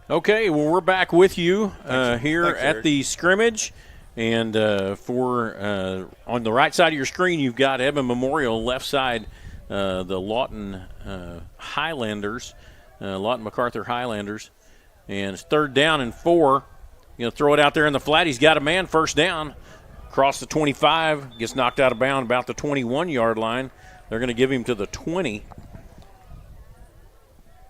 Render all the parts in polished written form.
Okay, well, we're back with you here Thanks, at Eric. the scrimmage. And on the right side of your screen, you've got Edmond Memorial. Left side, the Lawton Highlanders, Lawton MacArthur Highlanders. And it's 3rd down and 4. Throw it out there in the flat. He's got a man, first down. Across the 25, gets knocked out of bounds about the 21-yard line. They're going to give him to the 20.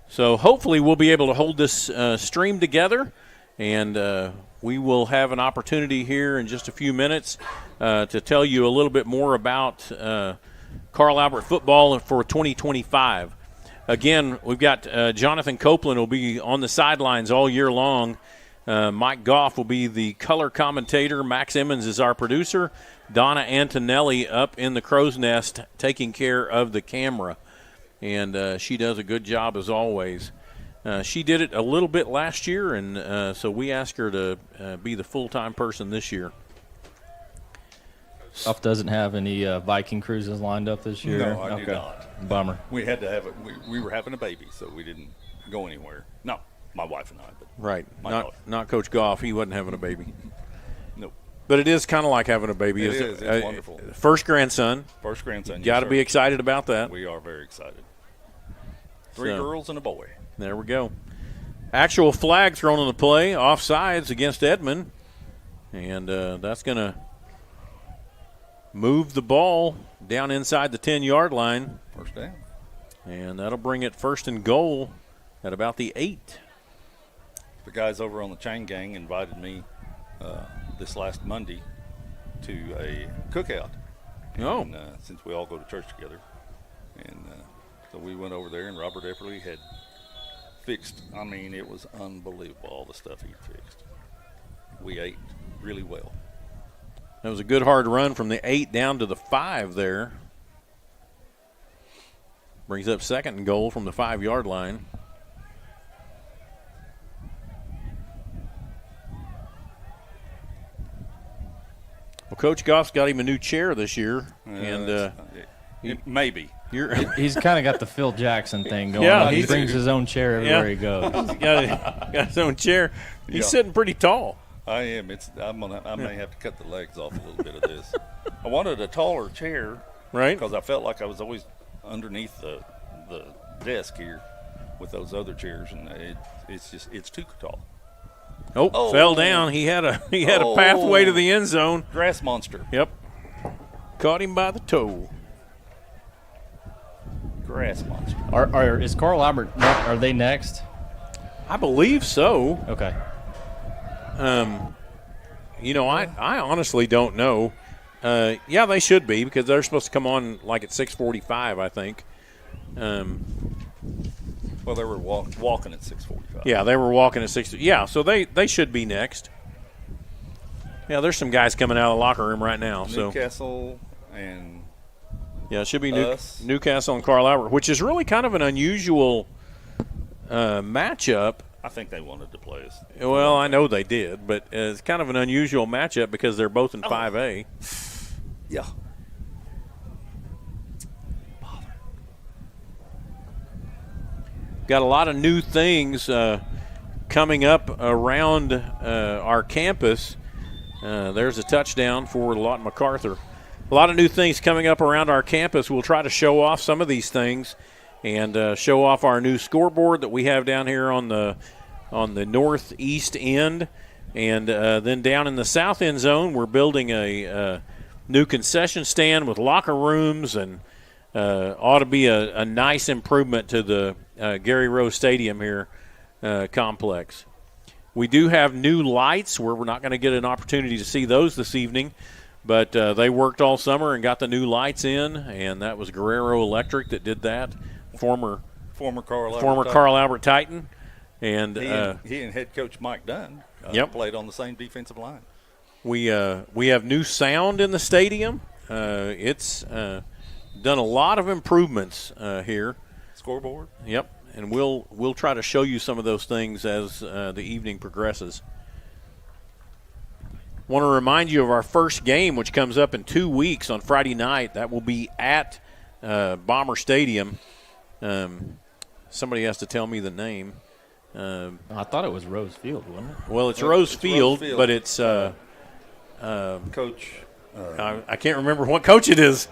So hopefully we'll be able to hold this stream together, and we will have an opportunity here in just a few minutes to tell you a little bit more about Carl Albert football for 2025. Again, we've got Jonathan Copeland will be on the sidelines all year long. Mike Goff will be the color commentator. Max Emmons is our producer. Donna Antonelli up in the crow's nest taking care of the camera. And she does a good job as always. She did it a little bit last year, and so we asked her to be the full-time person this year. Goff doesn't have any Viking cruises lined up this year? No, I do not. Bummer. We had to have it. We were having a baby, so we didn't go anywhere. No, my wife and I. But Right. my daughter. Not Coach Goff. He wasn't having a baby. Nope. But it is kind of like having a baby. It isn't is. It's wonderful. First grandson. First grandson. Got yes, to sir. be excited about that. We are very excited. 3 So- girls and a boy. There we go. Actual flag thrown on the play, offsides against Edmond. And that's going to move the ball down inside the 10-yard line. First down. And that'll bring it 1st and goal at about the 8. The guys over on the Chain Gang invited me this last Monday to a cookout. Oh. And, since we all go to church together. And so we went over there, and Robert Epperly had fixed, I mean, it was unbelievable, all the stuff he fixed. We ate really well. That was a good hard run from the 8 down to the 5 there. Brings up 2nd and goal from the 5-yard line. Well, Coach Goff's got him a new chair this year, and maybe. you're He's kind of got the Phil Jackson thing going Yeah, on. He he's- brings his own chair everywhere he goes. got his own chair. He's Yeah. sitting pretty tall. I am. I may have to cut the legs off a little bit of this. I wanted a taller chair, Right? because I felt like I was always underneath the desk here with those other chairs, and it's too tall. Oh, fell down. He had a pathway to the end zone. Grass monster. Yep. Caught him by the toe. Grass monster. Is Carl Albert, are they next? I believe so. Okay. I honestly don't know. Yeah, they should be, because they're supposed to come on like at 6:45, I think. Well, they were walking at 6:45. Yeah, they were walking at 6. Yeah, so they should be next. Yeah, there's some guys coming out of the locker room right now. So Newcastle and yeah, it should be us. Newcastle and Carl Albert, which is really kind of an unusual matchup. I think they wanted to play us. Well, I know they did, but it's kind of an unusual matchup because they're both in 5A. Yeah. Got a lot of new things coming up around our campus. There's a touchdown for Lawton MacArthur. A lot of new things coming up around our campus. We'll try to show off some of these things and show off our new scoreboard that we have down here on the northeast end. And then down in the south end zone, we're building a new concession stand with locker rooms, and ought to be a nice improvement to the Gary Rose Stadium here complex. We do have new lights where we're not going to get an opportunity to see those this evening, but they worked all summer and got the new lights in, and that was Guerrero Electric that did that, former Carl Albert Titan. And he and head coach Mike Dunn played on the same defensive line. we have new sound in the stadium. It's done a lot of improvements here. Scoreboard. Yep, and we'll try to show you some of those things as the evening progresses. Want to remind you of our first game, which comes up in 2 weeks on Friday night. That will be at Bomber Stadium. Somebody has to tell me the name. I thought it was Rose Field, wasn't it? Well, it's Well, Rose it's Field, Rose Field. but it's Coach. I can't remember what coach it is.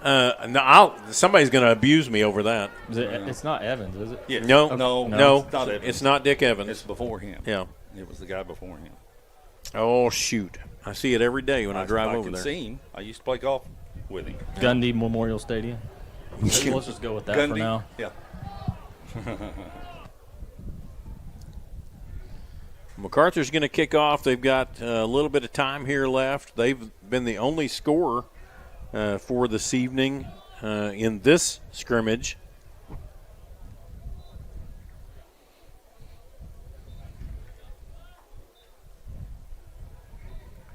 No, somebody's going to abuse me over that. It's not Evans, is it? Yeah. No, No, it's not Evans. It's not Dick Evans. It's before him. Yeah. It was the guy before him. Oh, shoot. I see it every day when I drive over can there. see him. I used to play golf with him. Gundy Memorial Stadium. Let's just go with that for Gundy. now. Yeah. MacArthur's going to kick off. They've got a little bit of time here left. They've been the only scorer for this evening in this scrimmage.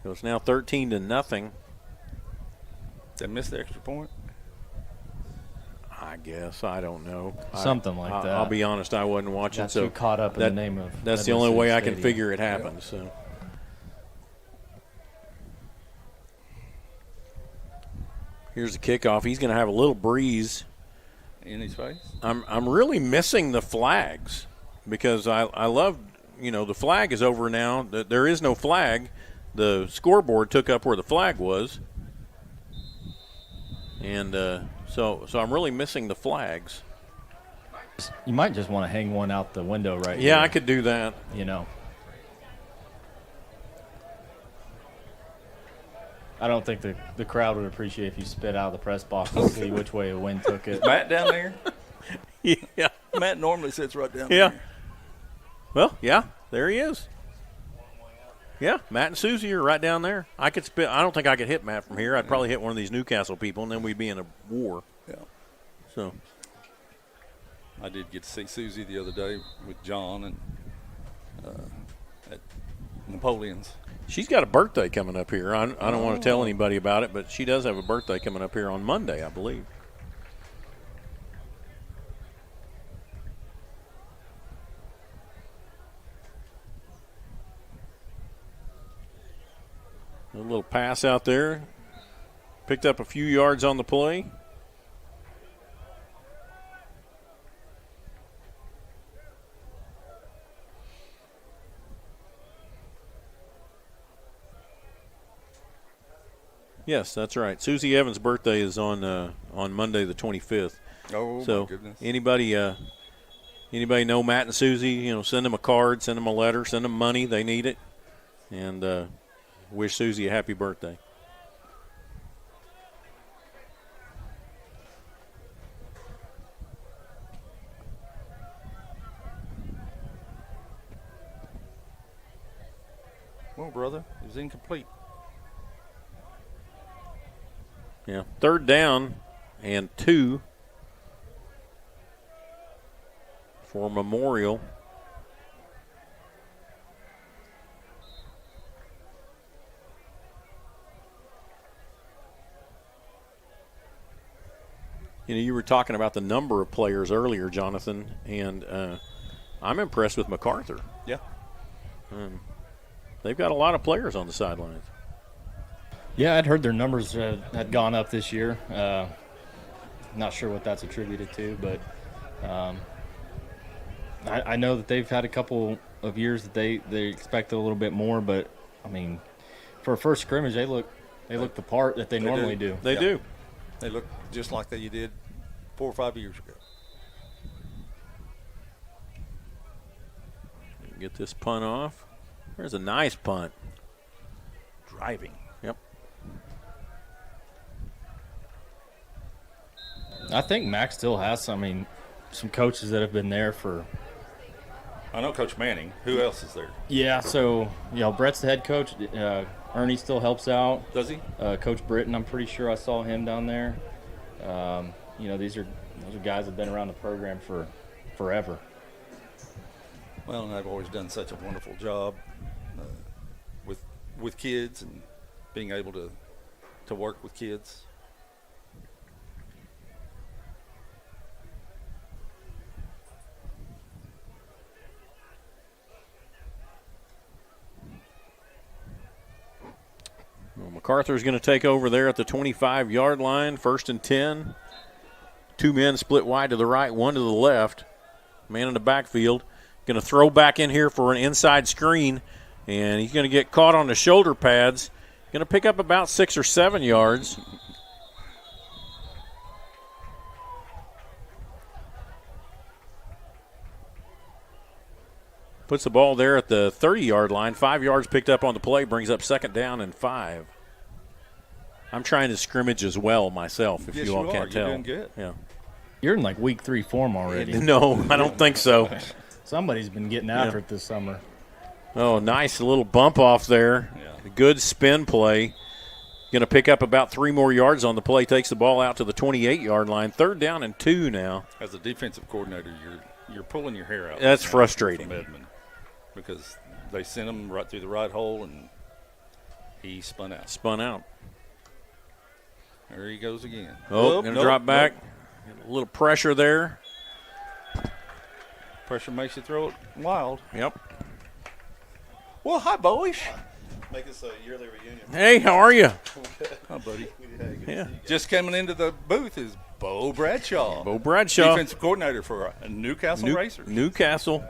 So it's now 13-0. They missed the extra point. I guess. I don't know. Something like that. I'll be honest, I wasn't watching. Got so too caught up in the name of that's the Edwards only way I Stadium. can figure it happened. So here's the kickoff. He's going to have a little breeze In his face. I'm really missing the flags because I love, the flag is over now. There is no flag. The scoreboard took up where the flag was. And so I'm really missing the flags. You might just want to hang one out the window right here. Yeah, I could do that. I don't think the crowd would appreciate if you spit out of the press box and see which way the wind took it. Matt down there? Yeah. Matt normally sits right down Yeah. there. Well, yeah, there he is. Yeah, Matt and Susie are right down there. I could spit. I don't think I could hit Matt from here. I'd probably hit one of these Newcastle people, and then we'd be in a war. Yeah. So I did get to see Susie the other day with John and at Napoleon's. she's got a birthday coming up here. I don't want to tell anybody about it, but she does have a birthday coming up here on Monday, I believe. A little pass out there. Picked up a few yards on the play. Yes, that's right. Susie Evans' birthday is on Monday the 25th. Oh, So my goodness. anybody know Matt and Susie, send them a card, send them a letter, send them money. They need it. And wish Susie a happy birthday. Well, brother, it was incomplete. Yeah, 3rd down and 2 for Memorial. You were talking about the number of players earlier, Jonathan, and I'm impressed with MacArthur. Yeah. They've got a lot of players on the sidelines. Yeah, I'd heard their numbers had gone up this year. Not sure what that's attributed to, but I know that they've had a couple of years that they expected a little bit more. But I mean, for a first scrimmage, they look the part that they normally do. They do. They look just like they did 4 or 5 years ago. Get this punt off. There's a nice punt. Driving. Yep. I think Mac still has some coaches that have been there for. I know Coach Manning. Who else is there? Yeah, so Brett's the head coach. Ernie still helps out. Does he? Coach Britton, I'm pretty sure I saw him down there. Those are guys that have been around the program for forever. Well, and they've always done such a wonderful job with kids and being able to work with kids. Well, MacArthur's going to take over there at the 25-yard line, 1st and 10. 2 men split wide to the right, 1 to the left. Man in the backfield. Going to throw back in here for an inside screen, and he's going to get caught on the shoulder pads. Going to pick up about 6 or 7 yards. Puts the ball there at the 30-yard line. 5 yards picked up on the play, brings up 2nd down and 5. I'm trying to scrimmage as well myself, if Yes, you all you can't are. tell. You're doing good. Yeah. You're in like week 3 form already. No, I don't think so. Somebody's been getting after it this summer. Oh, nice little bump off there. Yeah. Good spin play. Going to pick up about 3 more yards on the play. Takes the ball out to the 28-yard line. 3rd down and 2 now. As a defensive coordinator, you're pulling your hair out. That's now frustrating. From Edmond, because they sent him right through the right hole, and he spun out. Spun out. There he goes again. Oh, going to drop back. A little pressure there. Pressure makes you throw it wild. Yep. Well, hi, boys. Make this a yearly reunion. Hey, how are you? Hi, buddy. Yeah. Just coming into the booth is Bo Bradshaw. Bo Bradshaw. Defensive coordinator for Newcastle Racers. Newcastle.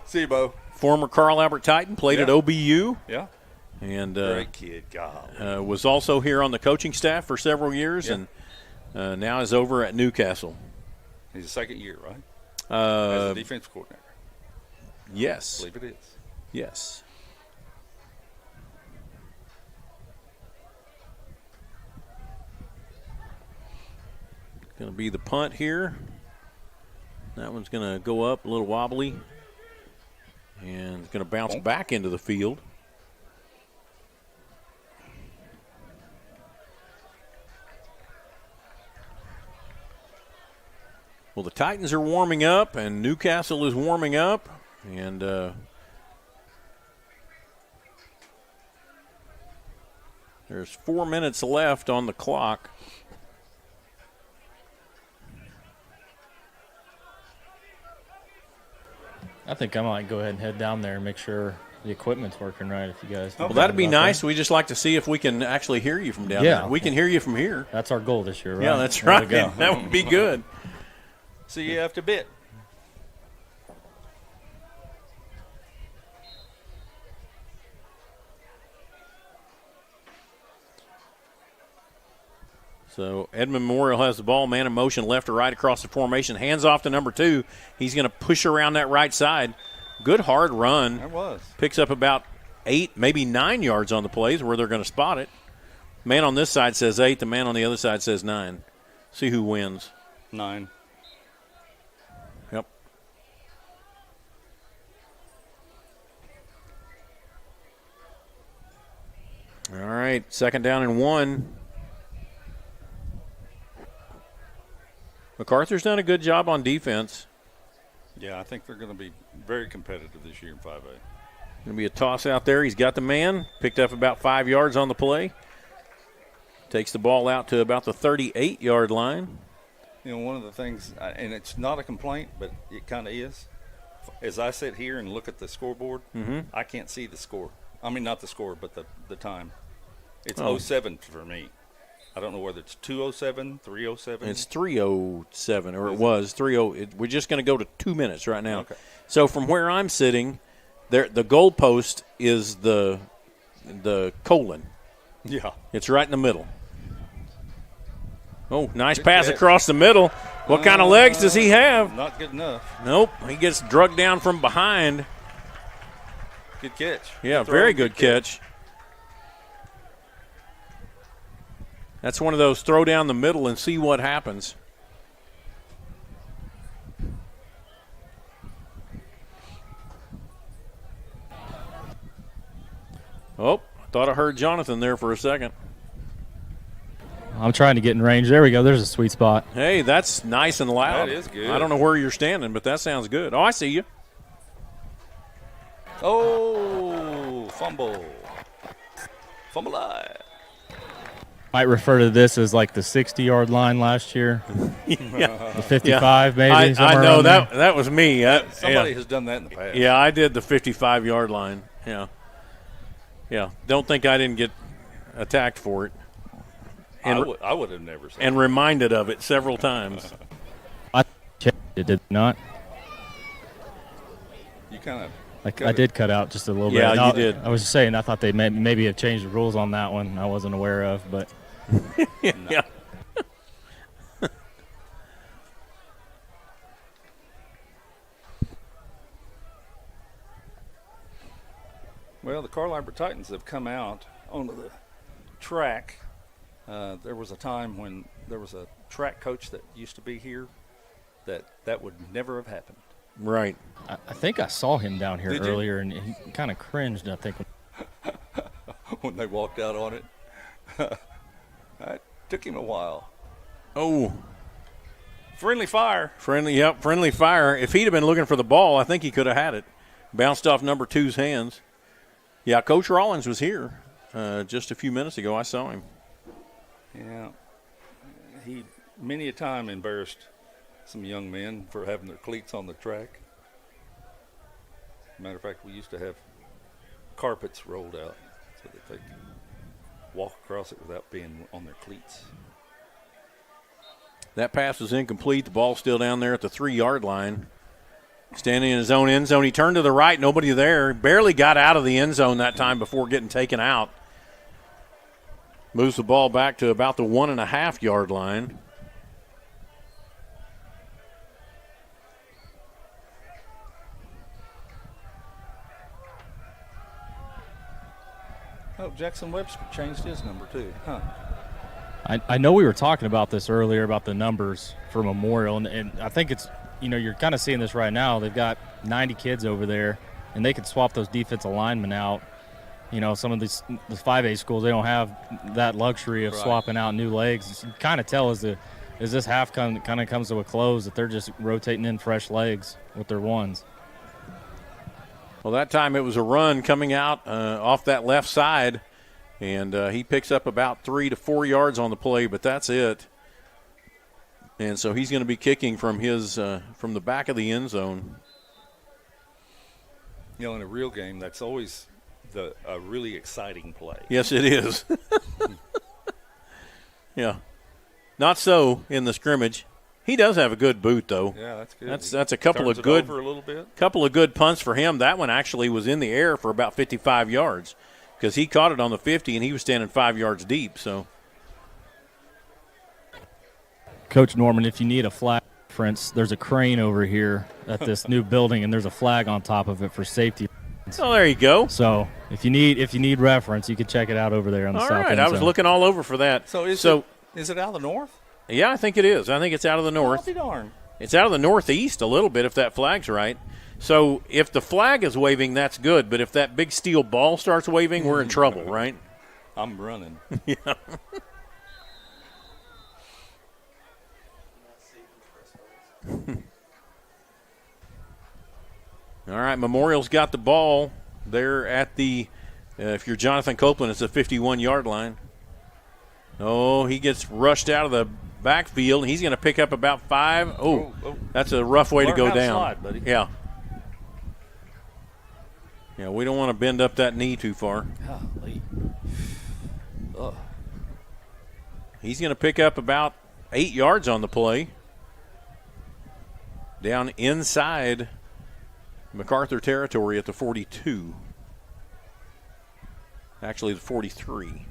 See you, Bo. Former Carl Albert Titan. Played at OBU. Yeah. And Great kid. God. was also here on the coaching staff for several years. Yeah. And now is over at Newcastle. He's a 2nd year, right? As a defensive coordinator. Yes. I believe it is. Yes. Going to be the punt here. That one's going to go up a little wobbly. And it's going to bounce back into the field. Well, the Titans are warming up, and Newcastle is warming up. And there's 4 minutes left on the clock. I think I might go ahead and head down there and make sure the equipment's working right if you guys. Well, that'd be nice. We just like to see if we can actually hear you from down there. We can hear you from here. That's our goal this year, right? Yeah, that's There we right. go. That would be good. See you after a bit. So Edmond Memorial has the ball, man in motion, left or right across the formation. Hands off to number 2. He's going to push around that right side. Good hard run. There was. Picks up about 8, maybe 9 yards on the plays where they're going to spot it. Man on this side says 8. The man on the other side says 9. See who wins. 9. Yep. All right, 2nd down and 1. MacArthur's done a good job on defense. Yeah, I think they're going to be very competitive this year in 5A. Going to be a toss out there. He's got the man. Picked up about 5 yards on the play. Takes the ball out to about the 38-yard line. You know, one of the things, and it's not a complaint, but it kind of is. As I sit here and look at the scoreboard, I can't see the score. I mean, not the score, but the time. It's 07 for me. I don't know whether it's 2:07, 3:07. It's 3:07, or it was 3:0. We're just going to go to 2 minutes right now. Okay. So from where I'm sitting, there the goalpost is the colon. Yeah. It's right in the middle. Oh, nice pass across the middle. What kind of legs does he have? Not good enough. Nope. He gets drugged down from behind. Good catch. Yeah, very good catch. That's one of those throw down the middle and see what happens. Oh, I thought I heard Jonathan there for a second. I'm trying to get in range. There we go. There's a sweet spot. Hey, that's nice and loud. That is good. I don't know where you're standing, but that sounds good. Oh, I see you. Oh, fumble. Fumble eye. Might refer to this as like the 60-yard line last year. Yeah. The 55 maybe. I somewhere know around there. that was me. Somebody has done that in the past. Yeah, I did the 55-yard line. Yeah. Yeah. Don't think I didn't get attacked for it. And, I would have never said and reminded of it several times. I checked it, did not. kind of. I did cut out just a little bit. Yeah, No, you did. I was just saying I thought they maybe have changed the rules on that one. I wasn't aware of, but Yeah. Well, the Carl-Albert Titans have come out onto the track. There was a time when there was a track coach that used to be here that would never have happened. Right. I think I saw him down here Did you? earlier, and he kind of cringed, I think. When they walked out on it. It took him a while. Oh, Friendly fire. friendly fire. If he'd have been looking for the ball, I think he could have had it. Bounced off number 2's hands. Yeah, Coach Rollins was here just a few minutes ago. I saw him. Yeah. He many a time embarrassed some young men for having their cleats on the track. Matter of fact, we used to have carpets rolled out so that they could walk across it without being on their cleats. That pass was incomplete. The ball's still down there at the 3-yard line. Standing in his own end zone. He turned to the right, nobody there. Barely got out of the end zone that time before getting taken out. Moves the ball back to about the 1.5-yard line. Oh, Jackson Webster changed his number too, huh? I know we were talking about this earlier about the numbers for Memorial, and I think it's, you're kind of seeing this right now. They've got 90 kids over there, and they could swap those defensive linemen out. Some of the 5A schools, they don't have that luxury of swapping out new legs. You kind of tell as this half kind of comes to a close that they're just rotating in fresh legs with their ones. Well, that time it was a run coming out off that left side, and he picks up about 3 to 4 yards on the play, but that's it. And so he's going to be kicking from from the back of the end zone. In a real game, that's always a really exciting play. Yes, it is. Yeah. Not so in the scrimmage. He does have a good boot, though. Yeah, that's good. That's a couple Turns of it good over a little bit. couple of good punts for him. That one actually was in the air for about 55 yards because he caught it on the 50 and he was standing 5 yards deep. So, Coach Norman, if you need a flag reference, there's a crane over here at this new building, and there's a flag on top of it for safety. oh, there you go. So if you need reference, you can check it out over there on the All south right, end I was zone. looking all over for that. So is it out of the north? Yeah, I think it is. I think it's out of the north. I'll be darned. It's out of the northeast a little bit if that flag's right. So if the flag is waving, that's good. But if that big steel ball starts waving, we're in trouble, right? I'm running. Yeah. All right, Memorial's got the ball. They're at the, if you're Jonathan Copeland, it's the 51-yard line. Oh, he gets rushed out of the backfield. He's going to pick up about 5. Oh, that's a rough way to go Learn how to down. slide, buddy. Yeah. Yeah, we don't want to bend up that knee too far. Golly. Ugh. He's going to pick up about 8 yards on the play. Down inside MacArthur territory at the 42. Actually, the 43.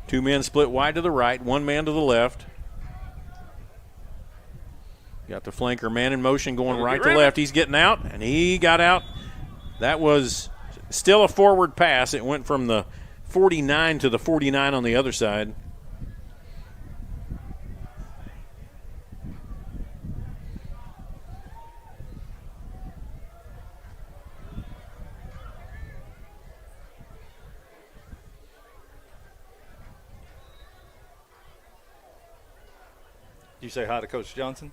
Two men split wide to the right, one man to the left. Got the flanker man in motion going right to left. He's getting out, and he got out. That was still a forward pass. It went from the 49 to the 49 on the other side. Did you say hi to Coach Johnson?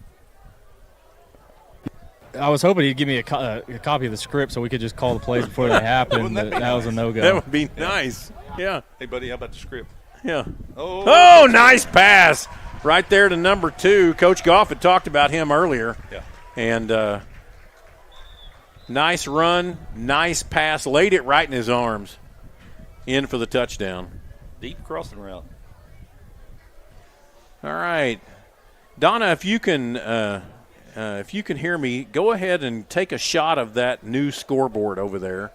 I was hoping he'd give me a copy of the script so we could just call the plays before they happen. Wouldn't that but be that was a no-go. That would be nice. Yeah. Hey, buddy, how about the script? Yeah. Oh, Nice pass right there to number 2. Coach Goff had talked about him earlier. Yeah. And nice run, nice pass, laid it right in his arms. in for the touchdown. Deep crossing route. All right, Donna, if you can hear me, go ahead and take a shot of that new scoreboard over there,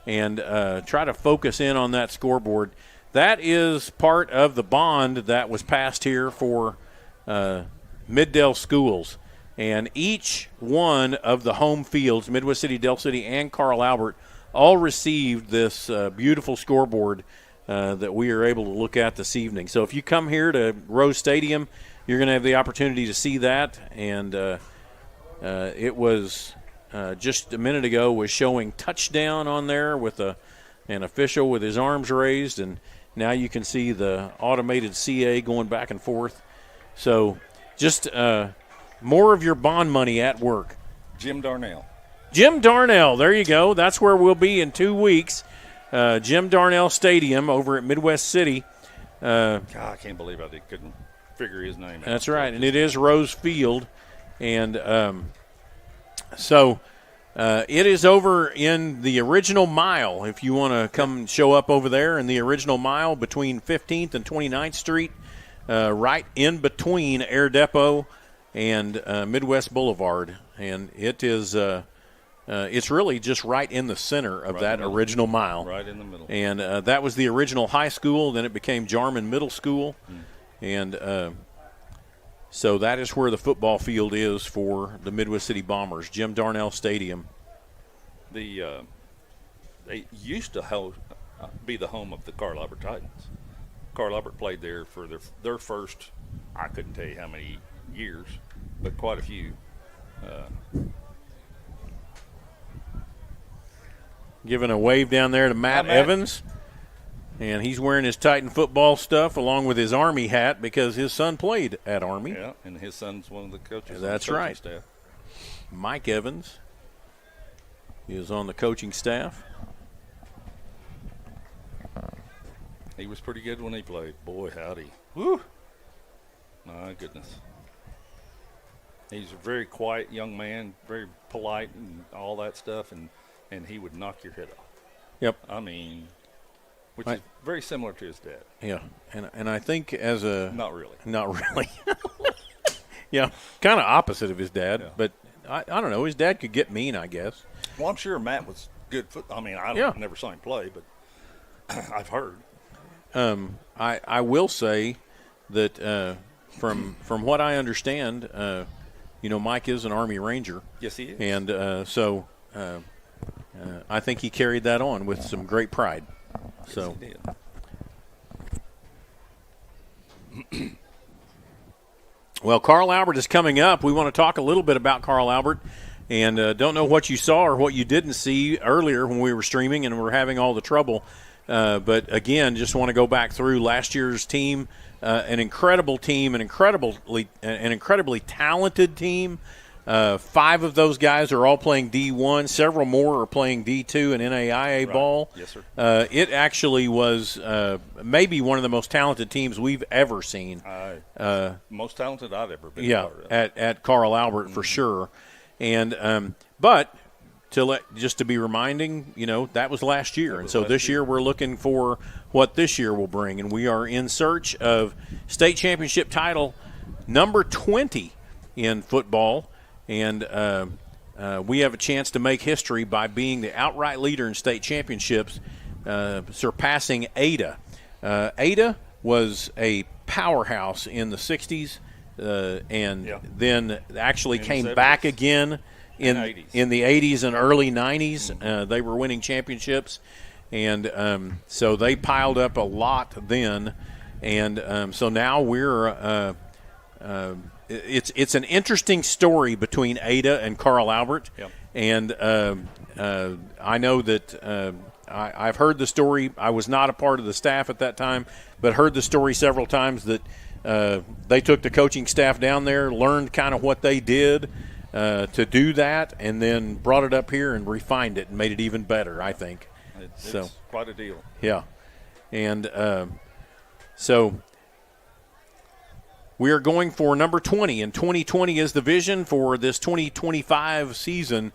and try to focus in on that scoreboard. That is part of the bond that was passed here for Middale schools. And each one of the home fields, Midwest City, Del City, and Carl Albert, all received this beautiful scoreboard that we are able to look at this evening. So if you come here to Rose Stadium, you're going to have the opportunity to see that. And it was just a minute ago was showing touchdown on there with an official with his arms raised. And now you can see the automated CA going back and forth. So just more of your bond money at work. Jim Darnell. Jim Darnell, there you go. That's where we'll be in 2 weeks. Jim Darnell Stadium over at Midwest City. God, I can't believe I couldn't figure his name out. That's right, and it is Rose Field. And so it is over in the original mile. If you want to come show up over there in the original mile between 15th and 29th Street, right in between Air Depot and Midwest Boulevard. And it is it's really just right in the center of that original mile. Right in the middle. And that was the original high school. Then it became Jarman Middle School. And so that is where the football field is for the Midwest City Bombers, Jim Darnell Stadium. They used to be the home of the Carl Albert Titans. Carl Albert played there for their first, I couldn't tell you how many years, but quite a few. Giving a wave down there to Matt Evans. And he's wearing his Titan football stuff along with his Army hat because his son played at Army. Yeah, and his son's one of the coaches. That's on the right. Staff. Mike Evans is on the coaching staff. He was pretty good when he played. Boy, howdy. Woo! My goodness. He's a very quiet young man, very polite and all that stuff, and he would knock your head off. Yep. I mean, which is very similar to his dad. Yeah, and I think as a Not really. Yeah, kind of opposite of his dad, Yeah. but I don't know. His dad could get mean, I guess. Well, I'm sure Matt was good. I mean, I never saw him play, but I've heard. I will say that from what I understand, Mike is an Army Ranger. Yes, he is. And so I think he carried that on with some great pride. Yes, So he did. Well, Carl Albert is coming up. We want to talk a little bit about Carl Albert. And don't know what you saw or what you didn't see earlier when we were streaming and we're having all the trouble. But, again, just want to go back through last year's team, an incredible team, an incredibly talented team. 5 of those guys are all playing D1. Several more are playing D2 and NAIA ball. Yes, sir. It actually was maybe one of the most talented teams we've ever seen. Most talented I've ever been. Yeah, part of. at Carl Albert for sure. And but just to be reminding, that was last year. And so this year we're looking for what this year will bring. And we are in search of state championship title number 20 in football. And we have a chance to make history by being the outright leader in state championships, surpassing Ada. Ada was a powerhouse in the 60s and then actually came back again in the 80s and early 90s. They were winning championships. And so they piled up a lot then. And so now we're it's an interesting story between Ada and Carl Albert. Yep. And I know that I've heard the story. I was not a part of the staff at that time, but heard the story several times that they took the coaching staff down there, learned kind of what they did to do that, and then brought it up here and refined it and made it even better, I think. It's quite a deal. Yeah. And so we are going for number 20, and 2020 is the vision for this 2025 season,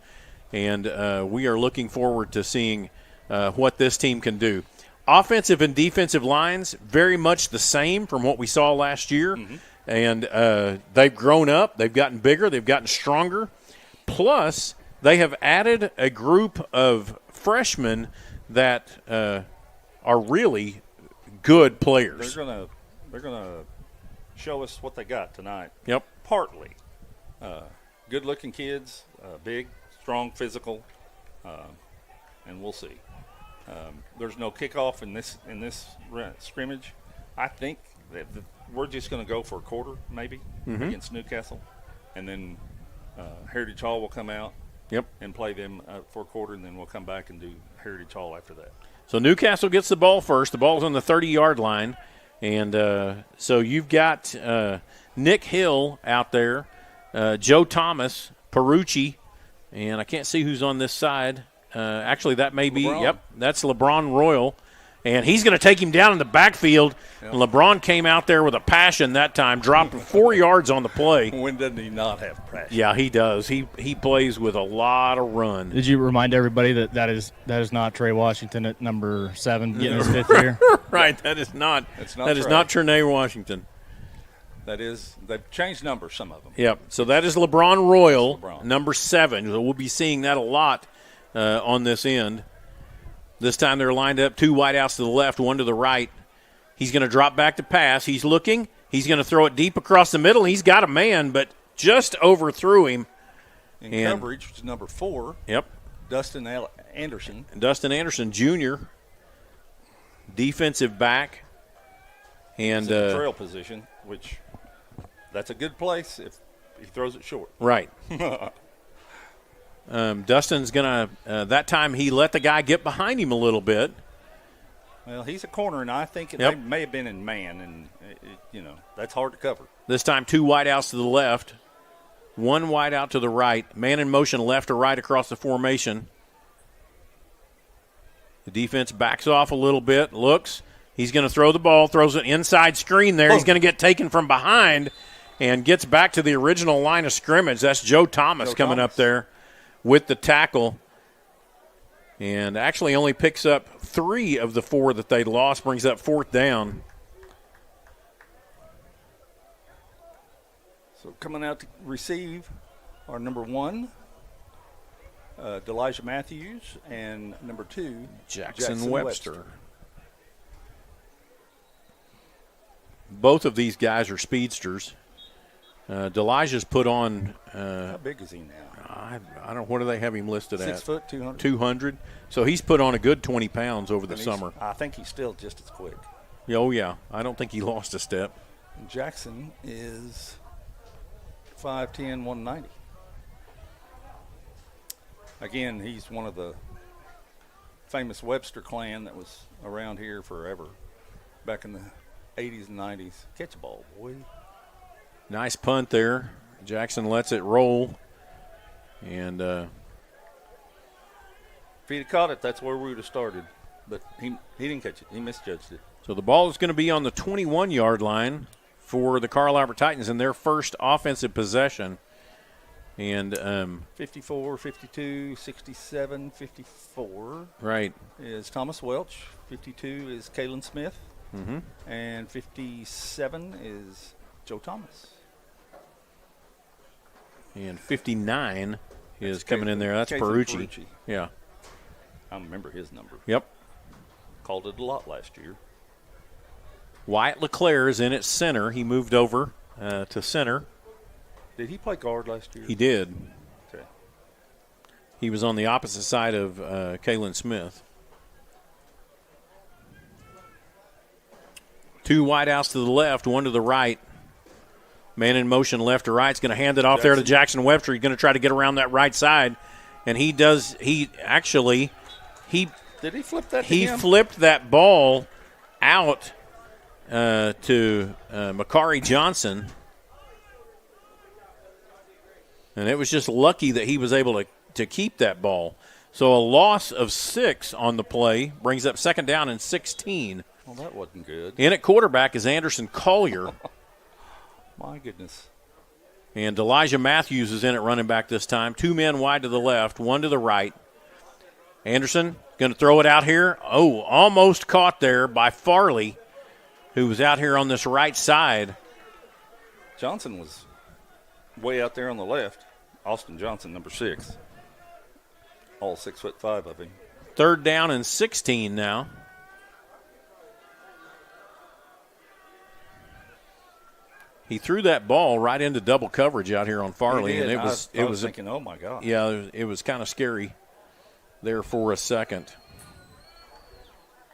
and we are looking forward to seeing what this team can do. offensive and defensive lines very much the same from what we saw last year. And they've grown up. They've gotten bigger. They've gotten stronger. Plus, they have added a group of freshmen that are really good players. They're gonna show us what they got tonight. Yep. Partly, good-looking kids, big, strong, physical, and we'll see. There's no kickoff in this scrimmage. I think that we're just going to go for a quarter, maybe, against Newcastle, and then Heritage Hall will come out. Yep. And play them for a quarter, and then we'll come back and do Heritage Hall after that. So Newcastle gets the ball first. The ball's on the 30-yard line. And so you've got Nick Hill out there, Joe Thomas, Perucci, and I can't see who's on this side. Actually, that may be, LeBron. That's LeBron Royal. And he's going to take him down in the backfield. Yep. And LeBron came out there with a passion that time, dropped 4 yards on the play. When doesn't he not have passion? Yeah, he does. He plays with a lot of run. Did you remind everybody that is not Trey Washington at number 7 getting his 5th year? Right, that is not Trey. Trey Washington. They've changed numbers, some of them. Yep. So that is LeBron Royal, LeBron. number 7. So we'll be seeing that a lot on this end. This time they're lined up 2 wideouts to the left, 1 to the right. He's going to drop back to pass. He's looking. He's going to throw it deep across the middle. He's got a man, but just overthrew him. In coverage, which is number 4. Yep. Dustin Anderson. Dustin Anderson, Jr., defensive back. And It's a trail position, which that's a good place if he throws it short. Right. Dustin's going to that time he let the guy get behind him a little bit. Well, he's a corner, and I think Yep. they may have been in man, and, that's hard to cover. This time 2 wideouts to the left, 1 wide out to the right. Man in motion left to right across the formation. The defense backs off a little bit, looks. He's going to throw the ball, throws an inside screen there. He's going to get taken from behind and gets back to the original line of scrimmage. That's Joe Thomas coming up there with the tackle. And actually only picks up 3 of the 4 that they lost, brings up 4th down. So coming out to receive are number 1, Delijah Matthews, and number 2, Jackson Webster. Both of these guys are speedsters. Delijah's put on. How big is he now? I don't know. What do they have him listed 6 at? foot, 200. 200. So he's put on a good 20 pounds over the And summer. I think he's still just as quick. Oh, yeah. I don't think he lost a step. And Jackson is 5'10", 190. Again, he's one of the famous Webster clan that was around here forever, back in the 80s and 90s. Catch a ball, boy. Nice punt there. Jackson lets it roll. And If he'd have caught it, that's where we would have started. But he didn't catch it. He misjudged it. so the ball is going to be on the 21-yard line for the Carl Albert Titans in their first offensive possession. And 54, 52, 67, 54 right. is Thomas Welch. 52 is Kalen Smith. Mm-hmm. And 57 is Joe Thomas. And 59 is That's coming in there. That's Kathan Perucci. Yeah. I remember his number. Yep. Called it a lot last year. Wyatt LeClaire is in at center. He moved over to center. Did he play guard last year? He did. Okay. He was on the opposite side of Kalen Smith. 2 wideouts to the left, 1 to the right. Man in motion left to right. He's going to hand it off there to Jackson Webster. He's going to try to get around that right side. And he does. Did he flip that to He him? flipped that ball out to Makari Johnson. And it was just lucky that he was able to keep that ball. So a loss of 6 on the play brings up 2nd down and 16. Well, that wasn't good. In at quarterback is Anderson Collier. My goodness. And Elijah Matthews is in at running back this time. 2 men wide to the left, 1 to the right. Anderson Going to throw it out here. Oh, almost caught there by Farley, who was out here on this right side. Johnson was way out there on the left. Austin Johnson, number 6. All 6'5" of him. 3rd down and 16 now. He threw that ball right into double coverage out here on Farley, and I was thinking, oh my God. Yeah, it was kind of scary there for a second.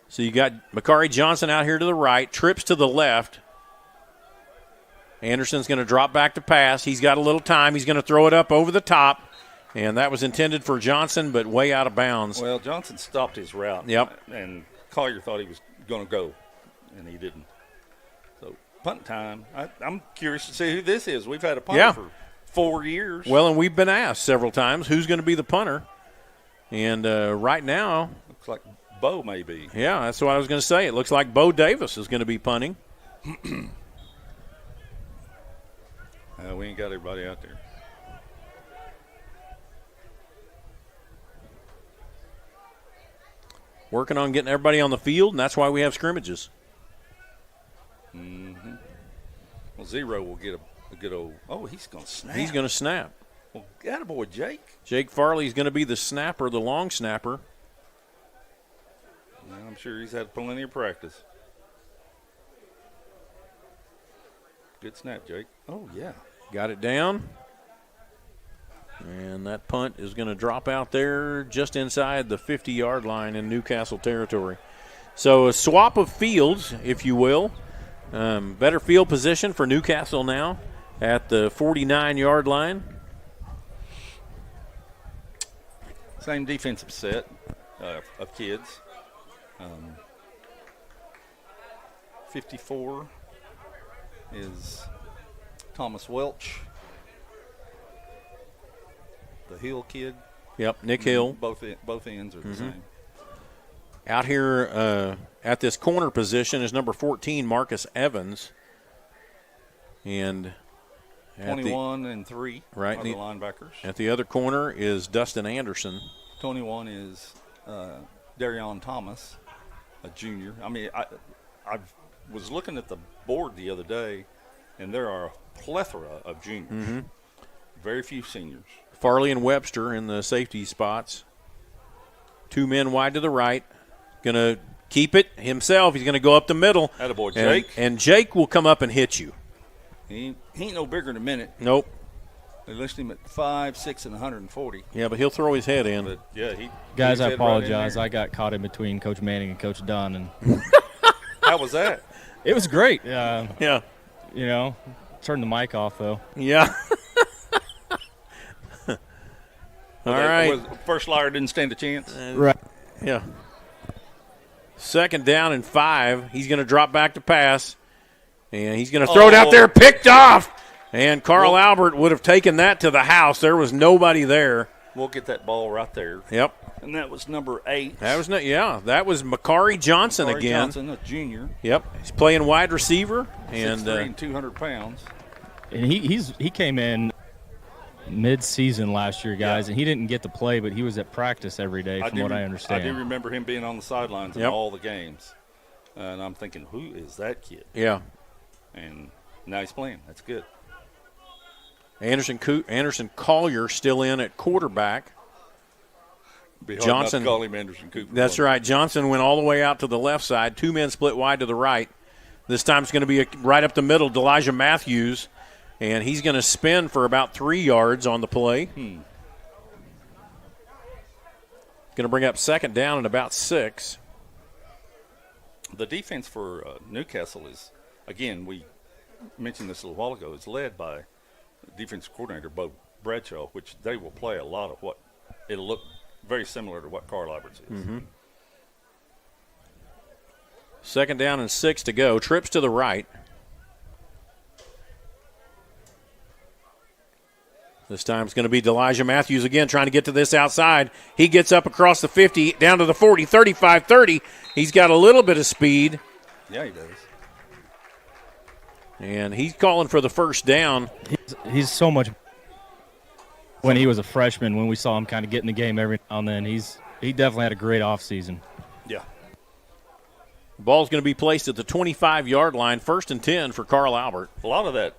So you got Makari Johnson out here to the right, trips to the left. Anderson's going to drop back to pass. He's got a little time. He's going to throw it up over the top, and that was intended for Johnson, but way out of bounds. Well, Johnson stopped his route. Yep. And Collier thought he was going to go, and he didn't. So punt time. I'm curious to see who this is. We've had a punter for 4 years. Well, and we've been asked several times who's going to be the punter. And right now, looks like Bo may be. Yeah, that's what I was going to say. It looks like Bo Davis is going to be punting. We ain't got everybody out there. Working on getting everybody on the field, and that's why we have scrimmages. Mm-hmm. Well, Zero will get a good old – oh, he's going to snap. He's going to snap. Well, attaboy, Jake. Jake Farley's going to be the snapper, the long snapper. Well, I'm sure he's had plenty of practice. Good snap, Jake. Oh, yeah. Got it down. And that punt is going to drop out there just inside the 50-yard line in Newcastle territory. So a swap of fields, if you will. Better field position for Newcastle now at the 49-yard line. Same defensive set of kids. 54 is Thomas Welch, the Hill kid. Yep, Nick Hill. Both ends are the same. Out here at this corner position is number 14, Marcus Evans. And 21 and 3 right, are the linebackers. At the other corner is Dustin Anderson. 21 is Darion Thomas, a junior. I mean, I was looking at the board the other day, and there are a plethora of juniors. Very few seniors. Farley and Webster in the safety spots. 2 men wide to the right. Going to keep it himself. He's going to go up the middle. Attaboy, Jake. And Jake will come up and hit you. He ain't no bigger than a minute. Nope. They listed him at 5'6" and 140. Yeah, but he'll throw his head in. But yeah, guys, I apologize. I got caught in between Coach Manning and Coach Dunn, and how was that? It was great. Yeah. You know, turn the mic off though. Yeah. All right. First liar didn't stand a chance. Right. Yeah. 2nd down and 5. He's going to drop back to pass. And he's going to throw it out there, picked off. And Carl Albert would have taken that to the house. There was nobody there. We'll get that ball right there. Yep. And that was number 8. That was Makari Johnson again. Johnson, a junior. Yep. He's playing wide receiver. 6'3" and 200 pounds. And he came in mid-season last year, guys, and he didn't get to play, but he was at practice every day from what I understand. I do remember him being on the sidelines in all the games. And I'm thinking, who is that kid? Yeah. And now he's playing. That's good. Anderson Collier still in at quarterback. Be hard Johnson not to call him Anderson Cooper. That's right. Johnson went all the way out to the left side. 2 men split wide to the right. This time it's going to be right up the middle. Elijah Matthews, and he's going to spin for about 3 yards on the play. Going to bring up 2nd down and about 6. The defense for Newcastle is, again, we mentioned this a little while ago, is led by defensive coordinator Bo Bradshaw, which they will play a lot of what it'll look very similar to what Carl Alberts is. 2nd down and 6 to go. Trips to the right. This time it's going to be Elijah Matthews again trying to get to this outside. He gets up across the 50, down to the 40, 35, 30. He's got a little bit of speed. Yeah, he does. And he's calling for the 1st down. He's so much – when he was a freshman, when we saw him kind of get in the game every now and then, he's he definitely had a great offseason. Yeah. Ball's going to be placed at the 25-yard line, 1st and 10 for Carl Albert. A lot of that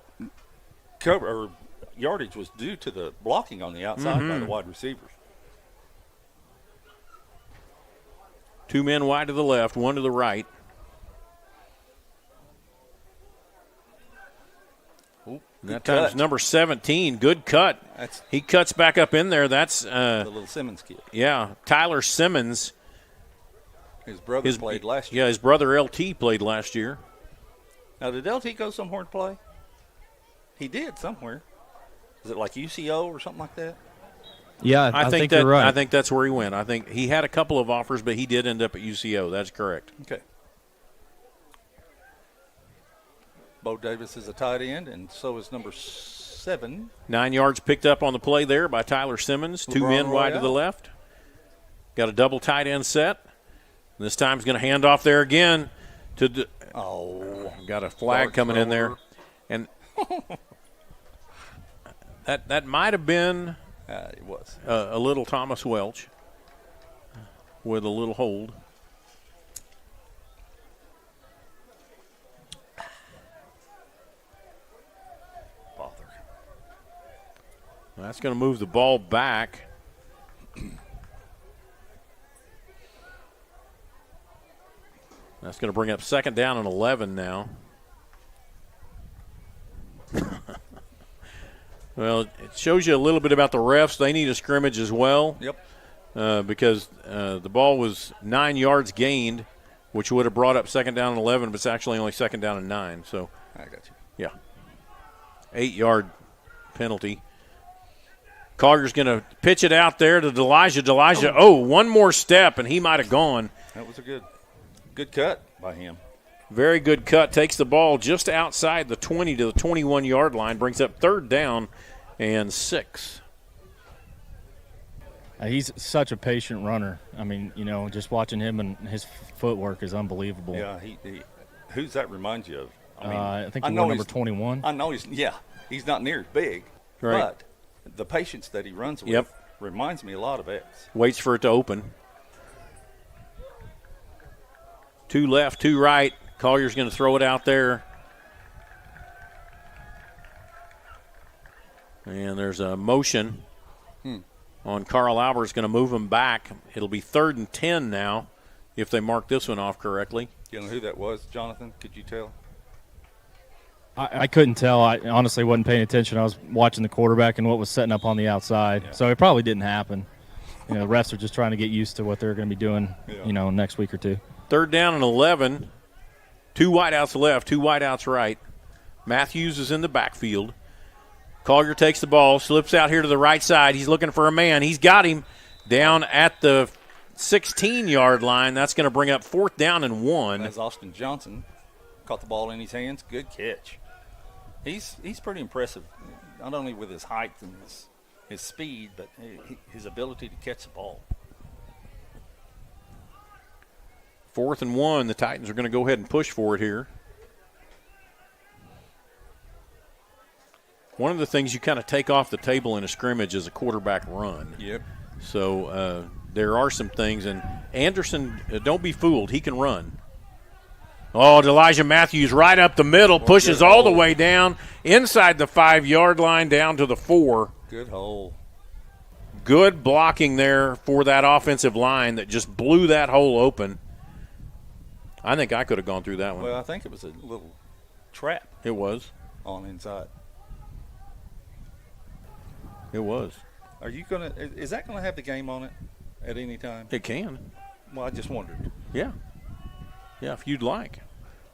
cover or yardage was due to the blocking on the outside by the wide receivers. 2 men wide to the left, 1 to the right. Ooh, And that cut. time's number 17. Good cut. He cuts back up in there. That's the little Simmons kid. Yeah, Tyler Simmons. His brother played last year. Yeah, his brother LT played last year. Now, did LT go somewhere to play? He did somewhere. Is it like UCO or something like that? Yeah, I think that, you're right. I think that's where he went. I think he had a couple of offers, but he did end up at UCO. That's correct. Okay. Bo Davis is a tight end, and so is number 7. 9 yards picked up on the play there by Tyler Simmons. 2 men wide to the left. Got a double tight end set. And this time he's going to hand off there again to got a flag coming in there. And that might have been it was a little Thomas Welch with a little hold. bother. That's going to move the ball back. That's going to bring up 2nd down and 11 now. Well, it shows you a little bit about the refs. They need a scrimmage as well. Yep. Because the ball was 9 yards gained, which would have brought up 2nd down and 11, but it's actually only 2nd down and 9. So, I got you. yeah. 8-yard penalty. Collier's going to pitch it out there to Delijah. Oh, one more step, and he might have gone. That was a good cut by him. Very good cut. Takes the ball just outside the 20 to the 21-yard line. Brings up 3rd down and 6. He's such a patient runner. I mean, just watching him and his footwork is unbelievable. Yeah, he who's that remind you of? I think he wore number 21. I know he's not near as big, Right. but the patience that he runs with reminds me a lot of X. Waits for it to open. 2 left, 2 right. Collier's going to throw it out there. And there's a motion on Carl Albert. It's going to move him back. It'll be 3rd and 10 now if they mark this one off correctly. You know who that was, Jonathan? Could you tell? I couldn't tell. I honestly wasn't paying attention. I was watching the quarterback and what was setting up on the outside. Yeah. So it probably didn't happen. The refs are just trying to get used to what they're going to be doing, next week or two. 3rd down and 11. 2 wideouts left, 2 wideouts right. Matthews is in the backfield. Collier takes the ball, slips out here to the right side. He's looking for a man. He's got him down at the 16-yard line. That's going to bring up 4th down and 1. As Austin Johnson caught the ball in his hands, good catch. He's pretty impressive, not only with his height and his speed, but his ability to catch the ball. 4th and 1. The Titans are going to go ahead and push for it here. One of the things you kind of take off the table in a scrimmage is a quarterback run. Yep. So there are some things. And Anderson, don't be fooled. He can run. Oh, Elijah Matthews right up the middle, pushes all the way down inside the 5-yard line down to the 4. Good hole. Good blocking there for that offensive line that just blew that hole open. I think I could have gone through that one. Well, I think it was a little trap. It was. On inside. It was. Are you going to – is that going to have the game on it at any time? It can. Well, I just wondered. Yeah. Yeah, if you'd like.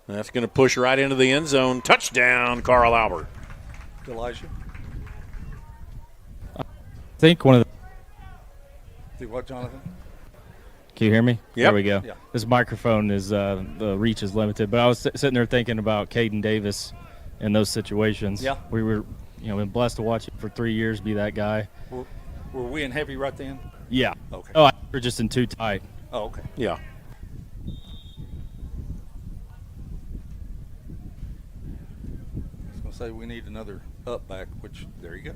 And that's going to push right into the end zone. Touchdown, Carl Albert. Elijah? I think one of the – Do what, Jonathan? Can you hear me? Yep. There we go. Yeah. This microphone is the reach is limited, but I was sitting there thinking about Caden Davis in those situations. Yeah. We were, been blessed to watch him for 3 years be that guy. Were we in heavy right then? Yeah. Okay. Oh, we're just in too tight. Oh, okay. Yeah. I was going to say we need another up back, which there he goes.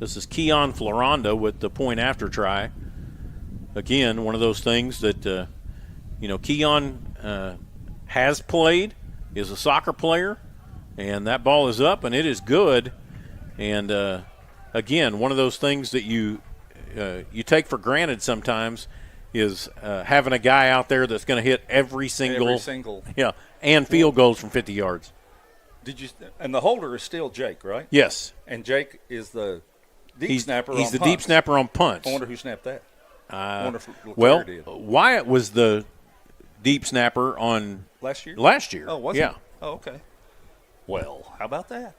This is Keon Floranda with the point after try. Again, one of those things that, Keon has played, is a soccer player, and that ball is up, and it is good. And, again, one of those things that you take for granted sometimes is having a guy out there that's going to hit every single. Yeah, and field goals from 50 yards. And the holder is still Jake, right? Yes. And Jake is the deep snapper on He's the punts. deep snapper on punts. I wonder who snapped that. Well, Wyatt was the deep snapper on last year. Oh, was yeah. he? Oh, okay. Well, how about that?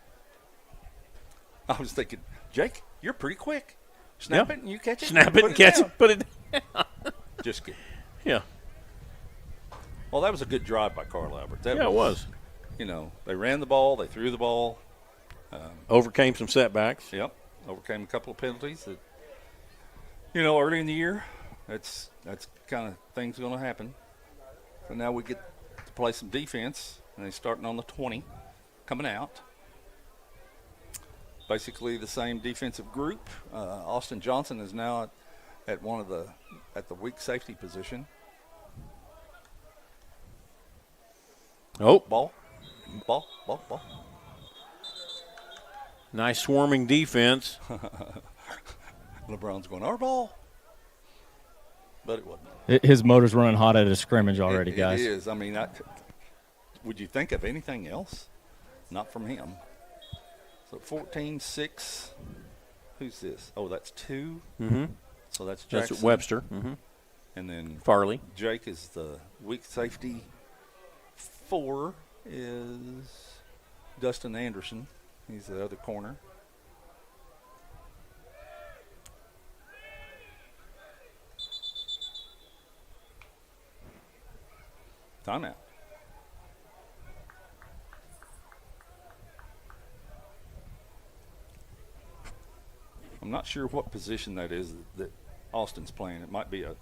I was thinking, Jake, you're pretty quick. Snap it and you catch it. Snap it and catch it. Put it down. Just kidding. Yeah. Well, that was a good drive by Carl Albert. It was. They ran the ball. They threw the ball. Overcame some setbacks. Yep. Overcame a couple of penalties that, early in the year, that's kind of things going to happen. So now we get to play some defense, and they're starting on the 20, coming out. Basically the same defensive group. Austin Johnson is now at the weak safety position. Oh. Ball. Nice swarming defense. LeBron's going, our ball. But it wasn't. His motor's running hot at a scrimmage already, guys. It is. I mean, would you think of anything else? Not from him. So 14-6. Who's this? Oh, that's 2. Mm-hmm. So that's Jackson. That's Webster. Mm-hmm. And then Farley. Jake is the weak safety. 4 is Dustin Anderson. He's the other corner. Timeout. I'm not sure what position that is that Austin's playing. It might be a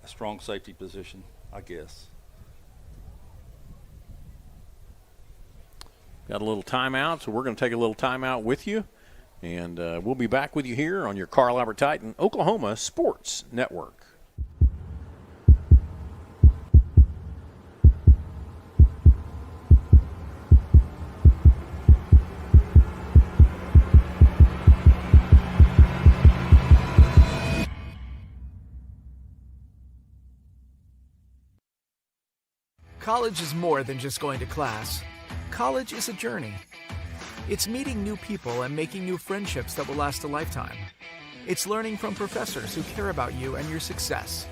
strong safety position, I guess. Got a little timeout, so we're going to take a little timeout with you. And we'll be back with you here on your Carl Albert Titan Oklahoma Sports Network. College is more than just going to class. College is a journey. It's meeting new people and making new friendships that will last a lifetime. It's learning from professors who care about you and your success.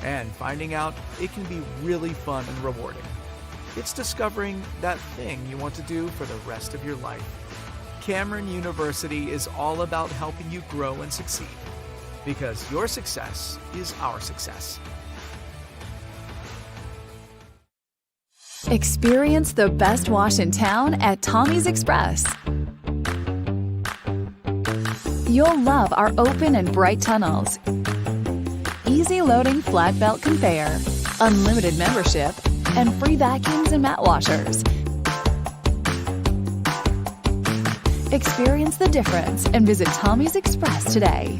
And finding out it can be really fun and rewarding. It's discovering that thing you want to do for the rest of your life. Cameron University is all about helping you grow and succeed. Because your success is our success. Experience the best wash in town at Tommy's Express. You'll love our open and bright tunnels, easy loading flat belt conveyor, unlimited membership, and free vacuums and mat washers. Experience the difference and visit Tommy's Express today.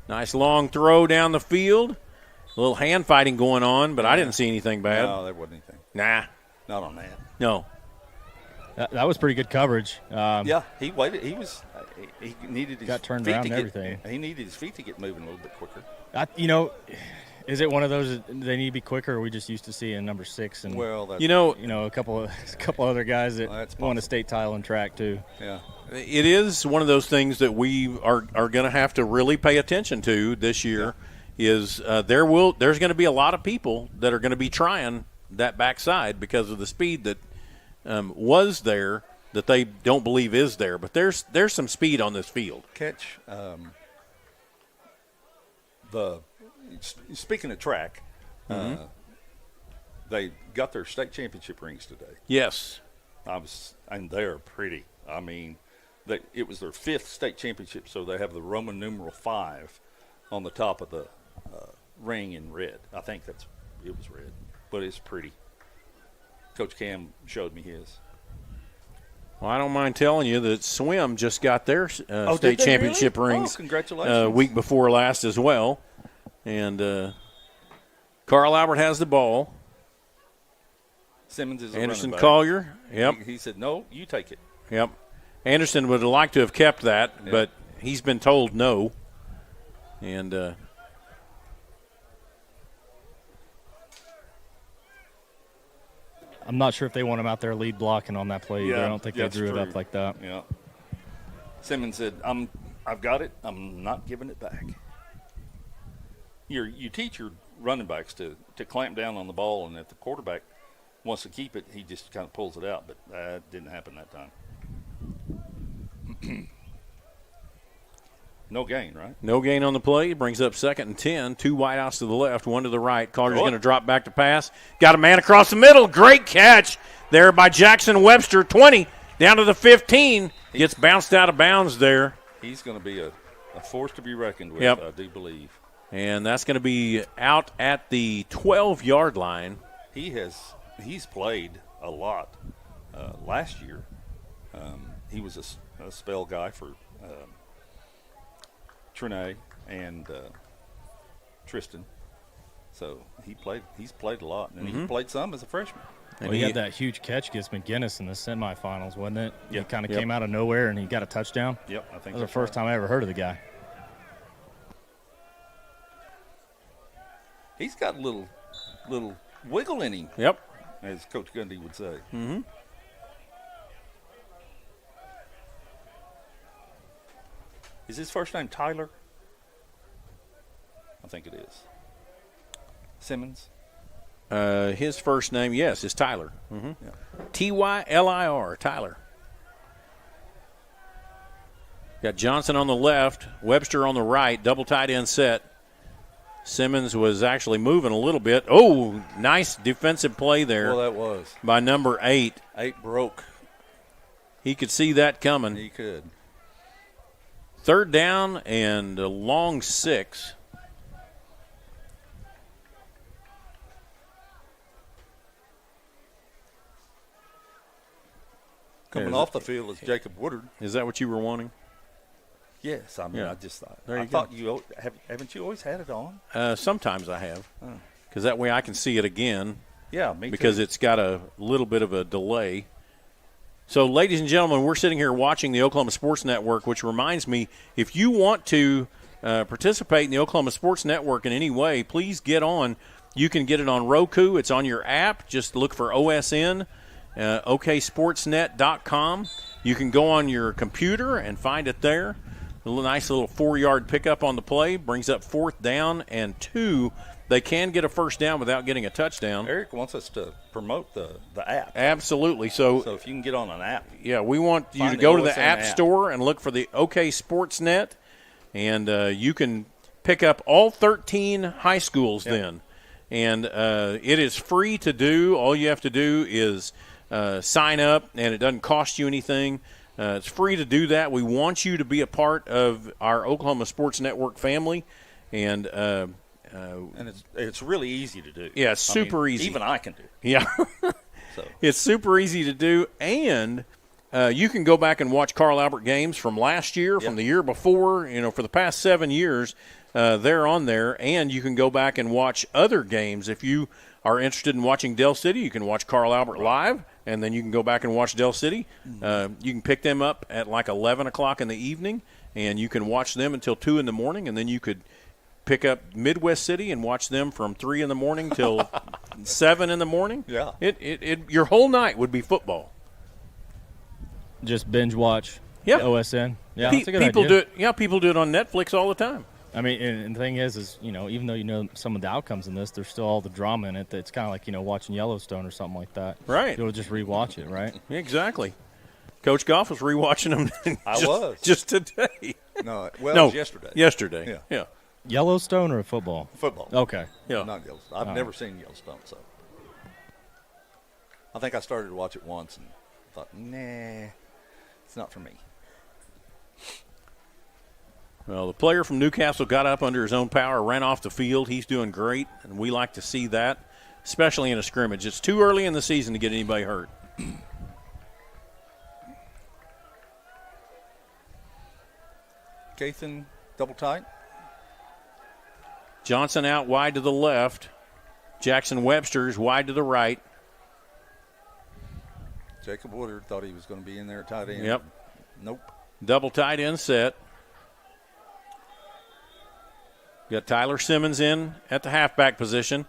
Nice long throw down the field. A little hand fighting going on, but I didn't see anything bad. No, there wasn't anything. Nah. Not on that. No. That was pretty good coverage. Yeah, he waited. He needed his got turned feet around to and get, everything. He needed his feet to get moving a little bit quicker. Is it one of those they need to be quicker? Or are we just used to seeing number 6 and well, a couple other guys that won a state title in track too. Yeah. It is one of those things that we are going to have to really pay attention to this year. Yeah. Is there's going to be a lot of people that are going to be trying that backside because of the speed that was there that they don't believe is there. But there's some speed on this field. Speaking of track, They got their state championship rings today. Yes. And they're pretty. I mean, it was their 5th state championship, so they have the Roman numeral 5 on the top of the ring in red. I think it was red, but it's pretty. Coach Cam showed me his. Well, I don't mind telling you that swim just got their Did state they championship really? rings Congratulations. week before last as well. And Carl Albert has the ball. Simmons is a Anderson running back. Collier. Yep. He said, no, you take it. Yep. Anderson would have liked to have kept that, but he's been told no. And I'm not sure if they want him out there lead blocking on that play either. I don't think they that's drew it true. up like that. Yeah. Simmons said, I've got it. I'm not giving it back. You teach your running backs to clamp down on the ball, and if the quarterback wants to keep it, he just kind of pulls it out. But that didn't happen that time. No gain, right? no gain on the play. Brings up 2nd and 10. 2 wideouts to the left, 1 to the right. Collier's going to drop back to pass. Got a man across the middle. Great catch there by Jackson Webster. 20 down to the 15. Gets bounced out of bounds there. He's going to be a force to be reckoned with, Yep. I do believe. And that's going to be out at the 12-yard line. He's played a lot. Last year, he was a spell guy for Trinae and Tristan. So he's played a lot, and he played some as a freshman. And Well, he had that huge catch against McGinnis in the semifinals, wasn't it? Yeah. He kind of came out of nowhere, and he got a touchdown. Yep, I think That was the that's first right. time I ever heard of the guy. He's got a little wiggle in him, Yep. as Coach Gundy would say. Mm-hmm. Is his first name Tyler? I think it is. Simmons? His first name, yes, is Tyler. Mm-hmm. Yeah. Tylir, Tyler. Got Johnson on the left, Webster on the right, double tight end set. Simmons was actually moving a little bit. Oh, nice defensive play there Well, that was. by number 8. 8 broke. He could see that coming. He could. 3rd down and a long 6. Coming There's off the field is Jacob Woodard. Is that what you were wanting? Yes, I mean, Yeah. I just thought. There you I go. thought you haven't you always had it on? Sometimes I have, Oh. because that way I can see it again. Yeah, me Because too. it's got a little bit of a delay. So, ladies and gentlemen, we're sitting here watching the Oklahoma Sports Network, which reminds me, if you want to participate in the Oklahoma Sports Network in any way, please get on. You can get it on Roku. It's on your app. Just look for OSN, oksportsnet.com. You can go on your computer and find it there. A nice little 4-yard pickup on the play. Brings up 4th down and 2. They can get a first down without getting a touchdown. Eric wants us to promote the app. Absolutely. So So if you can get on an app, yeah, we want you Find to the go to the OSN App app. Store and look for the OK Sportsnet, and you can pick up all 13 high schools then. And it is free to do. All you have to do is sign up, and it doesn't cost you anything. It's free to do that. We want you to be a part of our Oklahoma Sports Network family, and and it's really easy to do. Yeah, it's super easy. Even I can do it. yeah. So It's super easy to do, and you can go back and watch Carl Albert games from last year, from the year before. For the past 7 years, they're on there, and you can go back and watch other games. If you are interested in watching Del City, you can watch Carl Albert live, and then you can go back and watch Del City. You can pick them up at like 11 o'clock in the evening, and you can watch them until 2 in the morning, and then you could pick up Midwest City and watch them from 3 in the morning till 7 in the morning. Yeah. Your whole night would be football. Just binge watch Yeah. OSN. Yeah, that's a good people idea. do it. Yeah, people do it on Netflix all the time. I mean, and the thing is, even though you know some of the outcomes in this, there's still all the drama in it. That's kind of like watching Yellowstone or something like that. Right. You'll just rewatch it, right? Exactly. Coach Goff was rewatching them. I was. just today. no, well, No, it was yesterday. Yesterday. Yeah. Yellowstone or football? Football. Okay. Yeah. Not Yellowstone. I've never seen Yellowstone, so. I think I started to watch it once and thought, nah, it's not for me. Well, the player from Newcastle got up under his own power, ran off the field. He's doing great, and we like to see that, especially in a scrimmage. It's too early in the season to get anybody hurt. Cathan, double tight. Johnson out wide to the left. Jackson Webster's wide to the right. Jacob Woodard thought he was going to be in there at tight end. Yep. Nope. Double tight end set. Got Tyler Simmons in at the halfback position.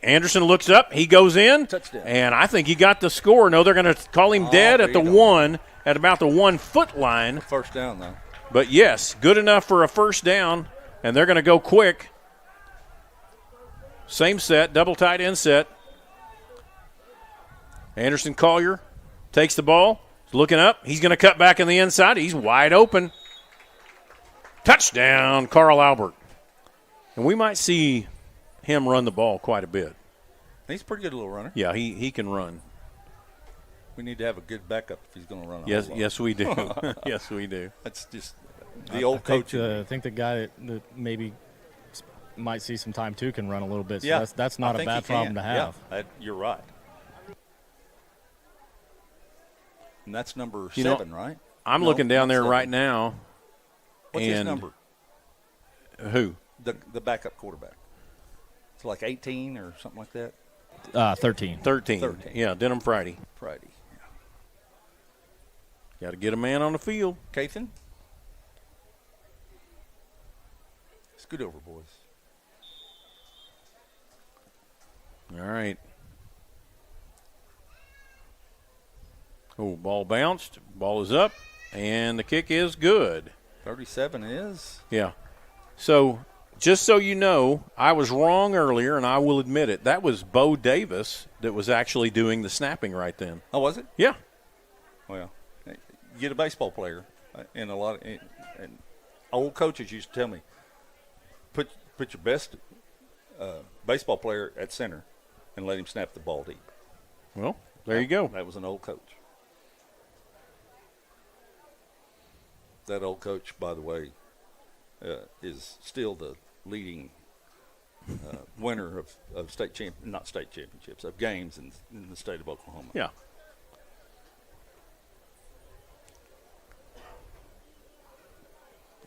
Anderson looks up. He goes in. Touchdown. And I think he got the score. No, they're going to call him dead at the 1, at about the 1 foot line. First down, though. But, yes, good enough for a first down, and they're going to go quick. Same set, double tight end set. Anderson Collier takes the ball. He's looking up. He's going to cut back in the inside. He's wide open. Touchdown, Carl Albert. And we might see him run the ball quite a bit. He's a pretty good little runner. Yeah, he can run. We need to have a good backup if he's going to run. Yes, we do. Yes, we do. That's just the old coach. I think the guy that maybe might see some time too can run a little bit. So Yeah, that's not a bad problem to have. Yeah, you're right. And that's number 7, right? I'm No, looking down not there 7. right now. What's his number? Who? The backup quarterback. It's like 18 or something like that. 13. 13. Yeah, Denham Friday. Friday. Got to get a man on the field. Cathan. Scoot over, boys. All right. Oh, ball bounced. Ball is up, and the kick is good. 37 is. Yeah. So, just so you know, I was wrong earlier, and I will admit it. That was Bo Davis that was actually doing the snapping right then. Oh, was it? Yeah. Well, you get a baseball player, and a lot of and old coaches used to tell me, put your best baseball player at center and let him snap the ball deep. Well, there you go. That was an old coach. That old coach, by the way, is still the leading winner of not state championships, of games in the state of Oklahoma. Yeah.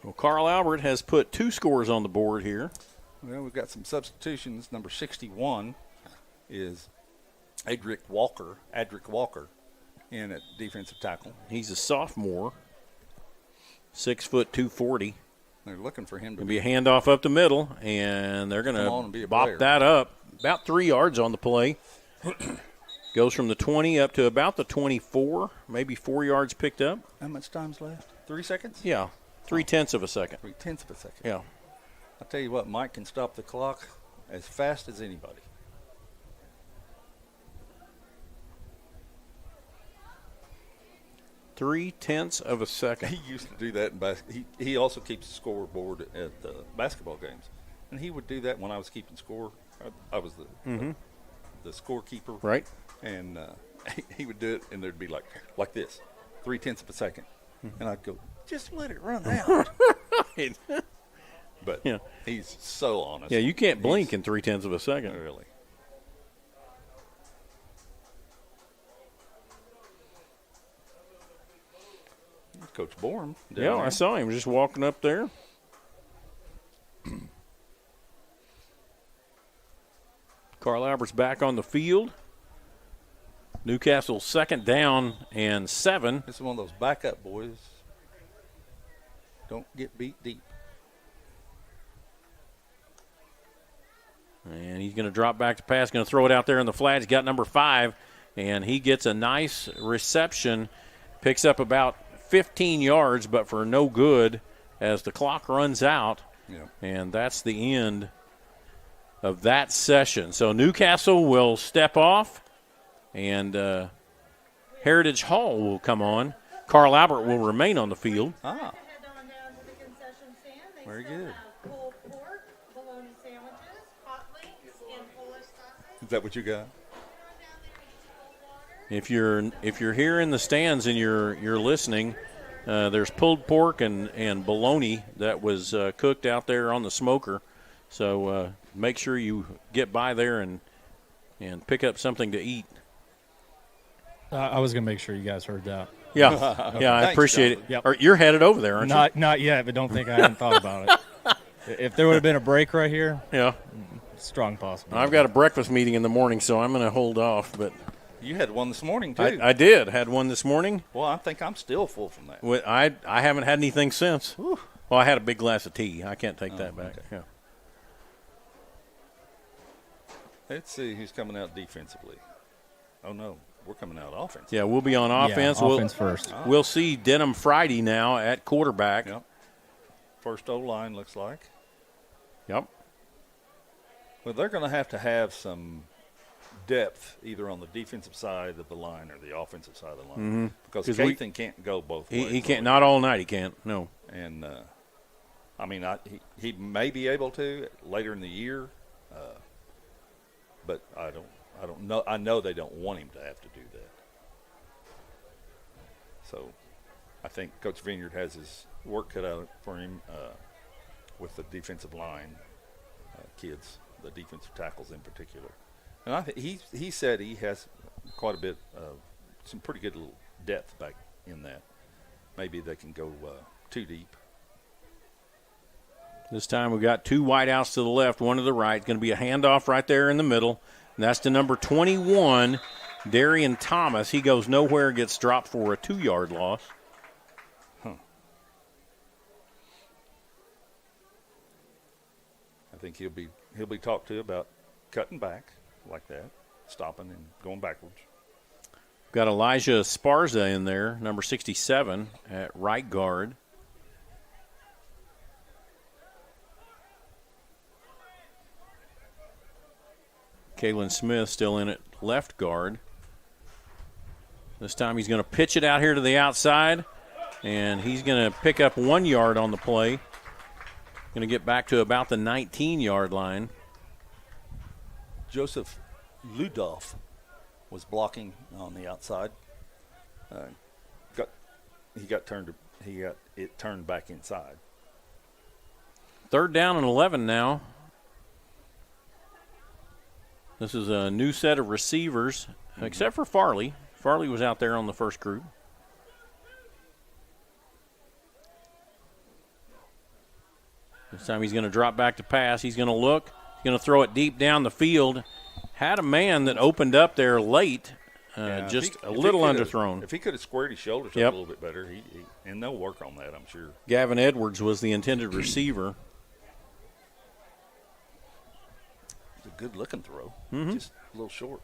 Well, Carl Albert has put 2 scores on the board here. Well, we've got some substitutions. Number 61 is Adric Walker in at defensive tackle. He's a sophomore, 6 foot 240. They're looking for him to Going to be a handoff up the middle, and they're going to bop player. that up. About 3 yards on the play. Goes from the 20 up to about the 24, maybe 4 yards picked up. How much time's left? 3 seconds? Yeah, 0.3 of a second. 0.3 of a second. Yeah. I'll tell you what, Mike can stop the clock as fast as anybody. Three-tenths of a second. He used to do that in basketball. He also keeps a scoreboard at the basketball games, and he would do that when I was keeping score. I was the scorekeeper, Right. And he would do it, and there'd be like this, 0.3 of a second, and I'd go, just let it run out. But Yeah. he's so honest. Yeah, you can't blink in 0.3 of a second. Really. Coach Borum. Yeah, I saw him just walking up there. Carl Albert's back on the field. Newcastle 2nd down and 7. This is one of those backup boys. Don't get beat deep. And he's going to drop back to pass, going to throw it out there in the flat. He's got number 5, and he gets a nice reception. Picks up about 15 yards, but for no good as the clock runs out. Yeah. And that's the end of that session. So Newcastle will step off, and Heritage Hall will come on. Carl Albert will remain on the field. Ah. Very good. Is that what you got? If you're here in the stands and you're listening, there's pulled pork and bologna that was cooked out there on the smoker. So make sure you get by there and pick up something to eat. I was going to make sure you guys heard that. Yeah, yeah, I Thanks, appreciate it. Yep. Or you're headed over there, aren't Not yet, but don't think I hadn't thought about it. If there would have been a break right here, you? Yeah. strong possibility. I've got a breakfast meeting in the morning, so I'm going to hold off. But You had one this morning, too. I did. Had one this morning. Well, I think I'm still full from that. I haven't had anything since. Whew. Well, I had a big glass of tea. I can't take that back. okay. Yeah. Let's see who's coming out defensively. Oh, no. We're coming out offense. Yeah, we'll be on offense. Yeah, offense first. We'll see Denham Friday now at quarterback. Yep. First O-line looks like. Yep. Well, they're going to have some depth either on the defensive side of the line or the offensive side of the line. Because 'Cause Cathan can't go both ways. He can't. Not all night. He can't. No. And, I mean, he may be able to later in the year, but I don't know. I know they don't want him to have to do that. So I think Coach Vineyard has his work cut out for him with the defensive line kids, the defensive tackles in particular. And I think he said he has quite a bit of some pretty good little depth back in that. Maybe they can go too deep. This time we got two wideouts to the left, one to the right. Going to be a handoff right there in the middle. And that's to number 21, Darian Thomas. He goes nowhere, gets dropped for a 2-yard loss. I think he'll be talked to about cutting back like that, stopping and going backwards. Got Elijah Esparza in there, number 67 at right guard. Kalen Smith still in at left guard. This time he's going to pitch it out here to the outside, and he's going to pick up 1 yard on the play. Going to get back to about the 19-yard line. Joseph Ludolf was blocking on the outside. He got it turned back inside. 3rd down and 11 now. This is a new set of receivers, except for Farley. Farley was out there on the first group. This time he's going to drop back to pass. He's going to look. He's going to throw it deep down the field. Had a man that opened up there late, just a little underthrown. If he could have squared his shoulders up a little bit better, and they'll work on that, I'm sure. Gavin Edwards was the intended receiver. It's a good-looking throw, just a little short.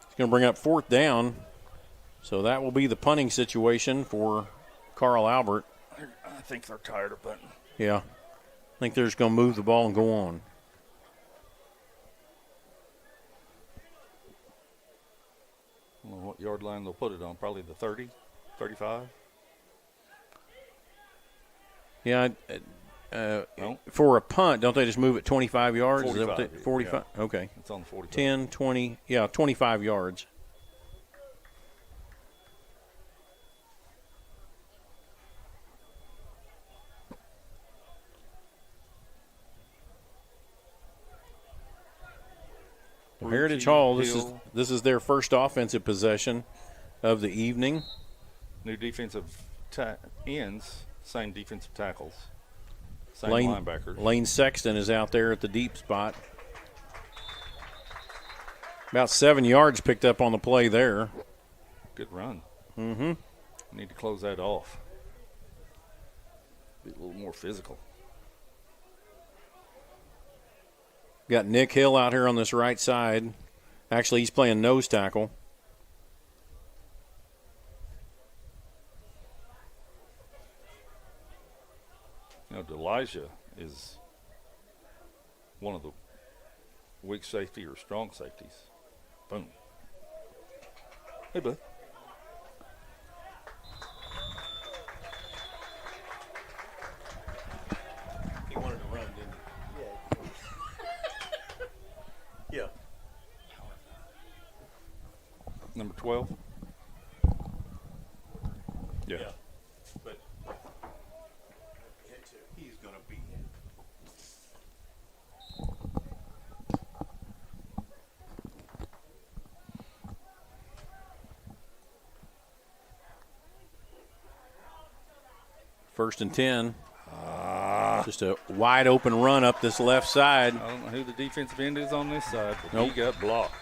It's going to bring up 4th down, so that will be the punting situation for Carl Albert. I think they're tired of punting. Yeah. I think they're just going to move the ball and go on. I don't know what yard line they'll put it on. Probably the 30, 35. Yeah. No. For a punt, don't they just move it 25 yards? 45. Is that what 45? Yeah. Okay. It's on the 45. 10, 20, 25 yards. Heritage Hall, this is their first offensive possession of the evening. New defensive ends, same defensive tackles, same Lane, linebackers. Lane Sexton is out there at the deep spot. About 7 yards picked up on the play there. Good run. Mm-hmm. Need to close that off. Be a little more physical. Got Nick Hill out here on this right side. Actually, he's playing nose tackle. You know, Elijah is one of the weak safety or strong safeties. Boom. Hey, bud. He wanted to run, didn't he? Number 12. Yeah. But he's going to be. First and 10. Just a wide open run up this left side. I don't know who the defensive end is on this side, but Nope. he got blocked.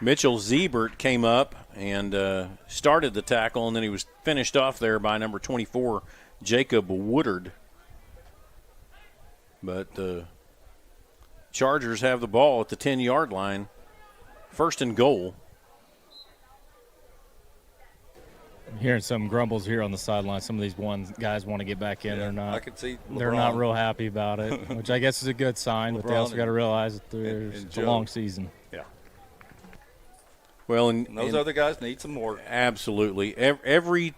Mitchell Ziebert came up and started the tackle, and then he was finished off there by number 24, Jacob Woodard. But the Chargers have the ball at the 10-yard line. First and goal. I'm hearing some grumbles here on the sideline. Some of these guys want to get back in. Yeah, They're not. I could see They're not real happy about it, which I guess is a good sign. But they also got to realize that it's a long season. Yeah. Well, and those other guys need some more. Absolutely. Every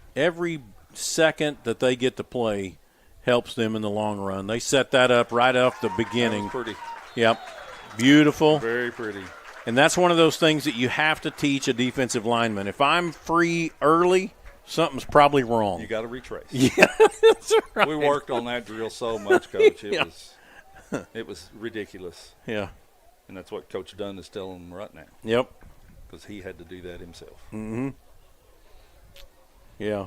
second that they get to play helps them in the long run. They set that up right off the beginning. That was pretty. Yep. Beautiful. Very pretty. And that's one of those things that you have to teach a defensive lineman. If I'm free early, something's probably wrong. You got to retrace. Yeah, that's right. We worked on that drill so much, Coach. It was ridiculous. Yeah. And that's what Coach Dunn is telling them right now. Yep. Because he had to do that himself. Mm-hmm. Yeah,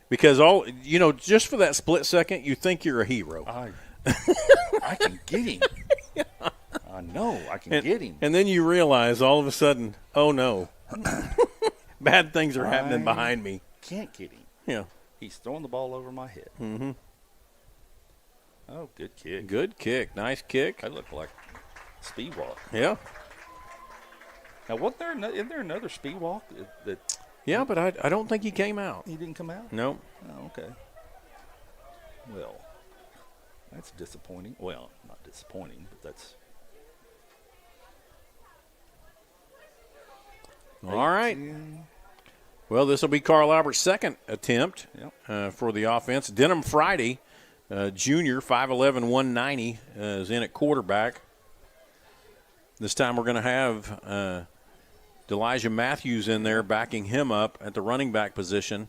because just for that split second, you think you're a hero. I can get him. Yeah. I know I can get him. And then you realize all of a sudden, oh no, bad things are happening behind me. Can't get him. Yeah. He's throwing the ball over my head. Mm-hmm. Oh, good kick. Good kick. Nice kick. That looked like speed walk. Yeah. Now, isn't there another speed walk that? Yeah, but I don't think he came out. He didn't come out? No. Oh, okay. Well, that's disappointing. Well, not disappointing, but that's. All right. Well, this will be Carl Albert's second attempt for the offense. Denham Friday, junior, 5'11", 190, is in at quarterback. This time we're going to have Elijah Matthews in there backing him up at the running back position.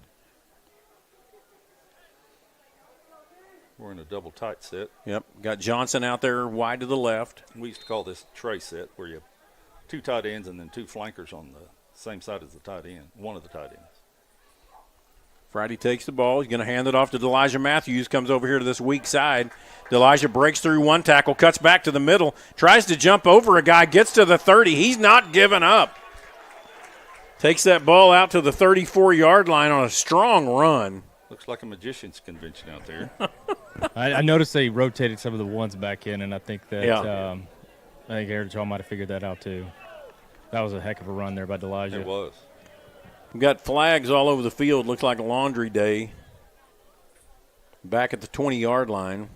We're in a double tight set. Yep. Got Johnson out there wide to the left. We used to call this tray set, where you have two tight ends and then two flankers on the same side as the tight end, one of the tight ends. Friday takes the ball. He's going to hand it off to Elijah Matthews. Comes over here to this weak side. Elijah breaks through one tackle, cuts back to the middle, tries to jump over a guy, gets to the 30. He's not giving up. Takes that ball out to the 34-yard line on a strong run. Looks like a magician's convention out there. I noticed they rotated some of the ones back in, and I think that Yeah. I think Heritage Hall might have figured that out too. That was a heck of a run there by Elijah. It was. We've got flags all over the field. Looks like a laundry day. Back at the 20-yard line.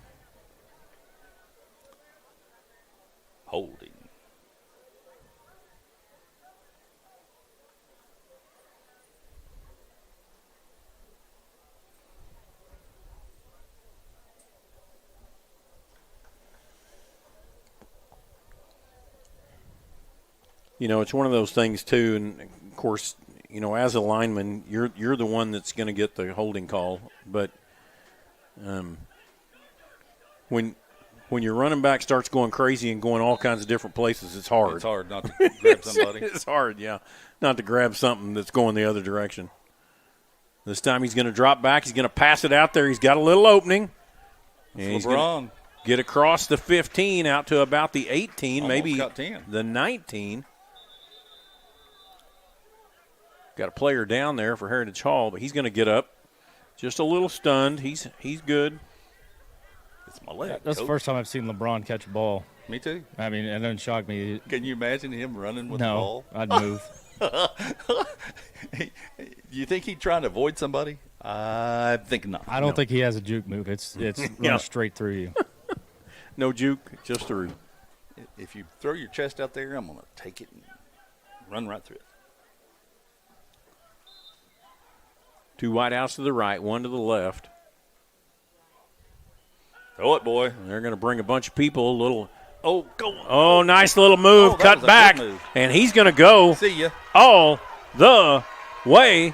Holding. It's one of those things too, and of course, as a lineman, you're the one that's going to get the holding call. But when your running back starts going crazy and going all kinds of different places, it's hard. It's hard not to grab somebody. It's hard, yeah, not to grab something that's going the other direction. This time he's going to drop back. He's going to pass it out there. He's got a little opening. And he's LeBron. Get across the 15 out to about the 18, Almost maybe got 10. The 19. Got a player down there for Heritage Hall, but he's going to get up. Just a little stunned. He's good. It's my leg. That's the first time I've seen LeBron catch a ball. Me too. I mean, it doesn't shock me. Can you imagine him running with the No, ball? I'd move. You think he'd try to avoid somebody? I think not. I don't think he has a juke move. It's run straight through you. No juke, just through. If you throw your chest out there, I'm going to take it and run right through it. Two wideouts to the right, one to the left. Throw it, boy. And they're going to bring a bunch of people, a Oh, go. Oh, nice little move, Oh, that cut was a back, good move. and he's going to go See ya. all the way.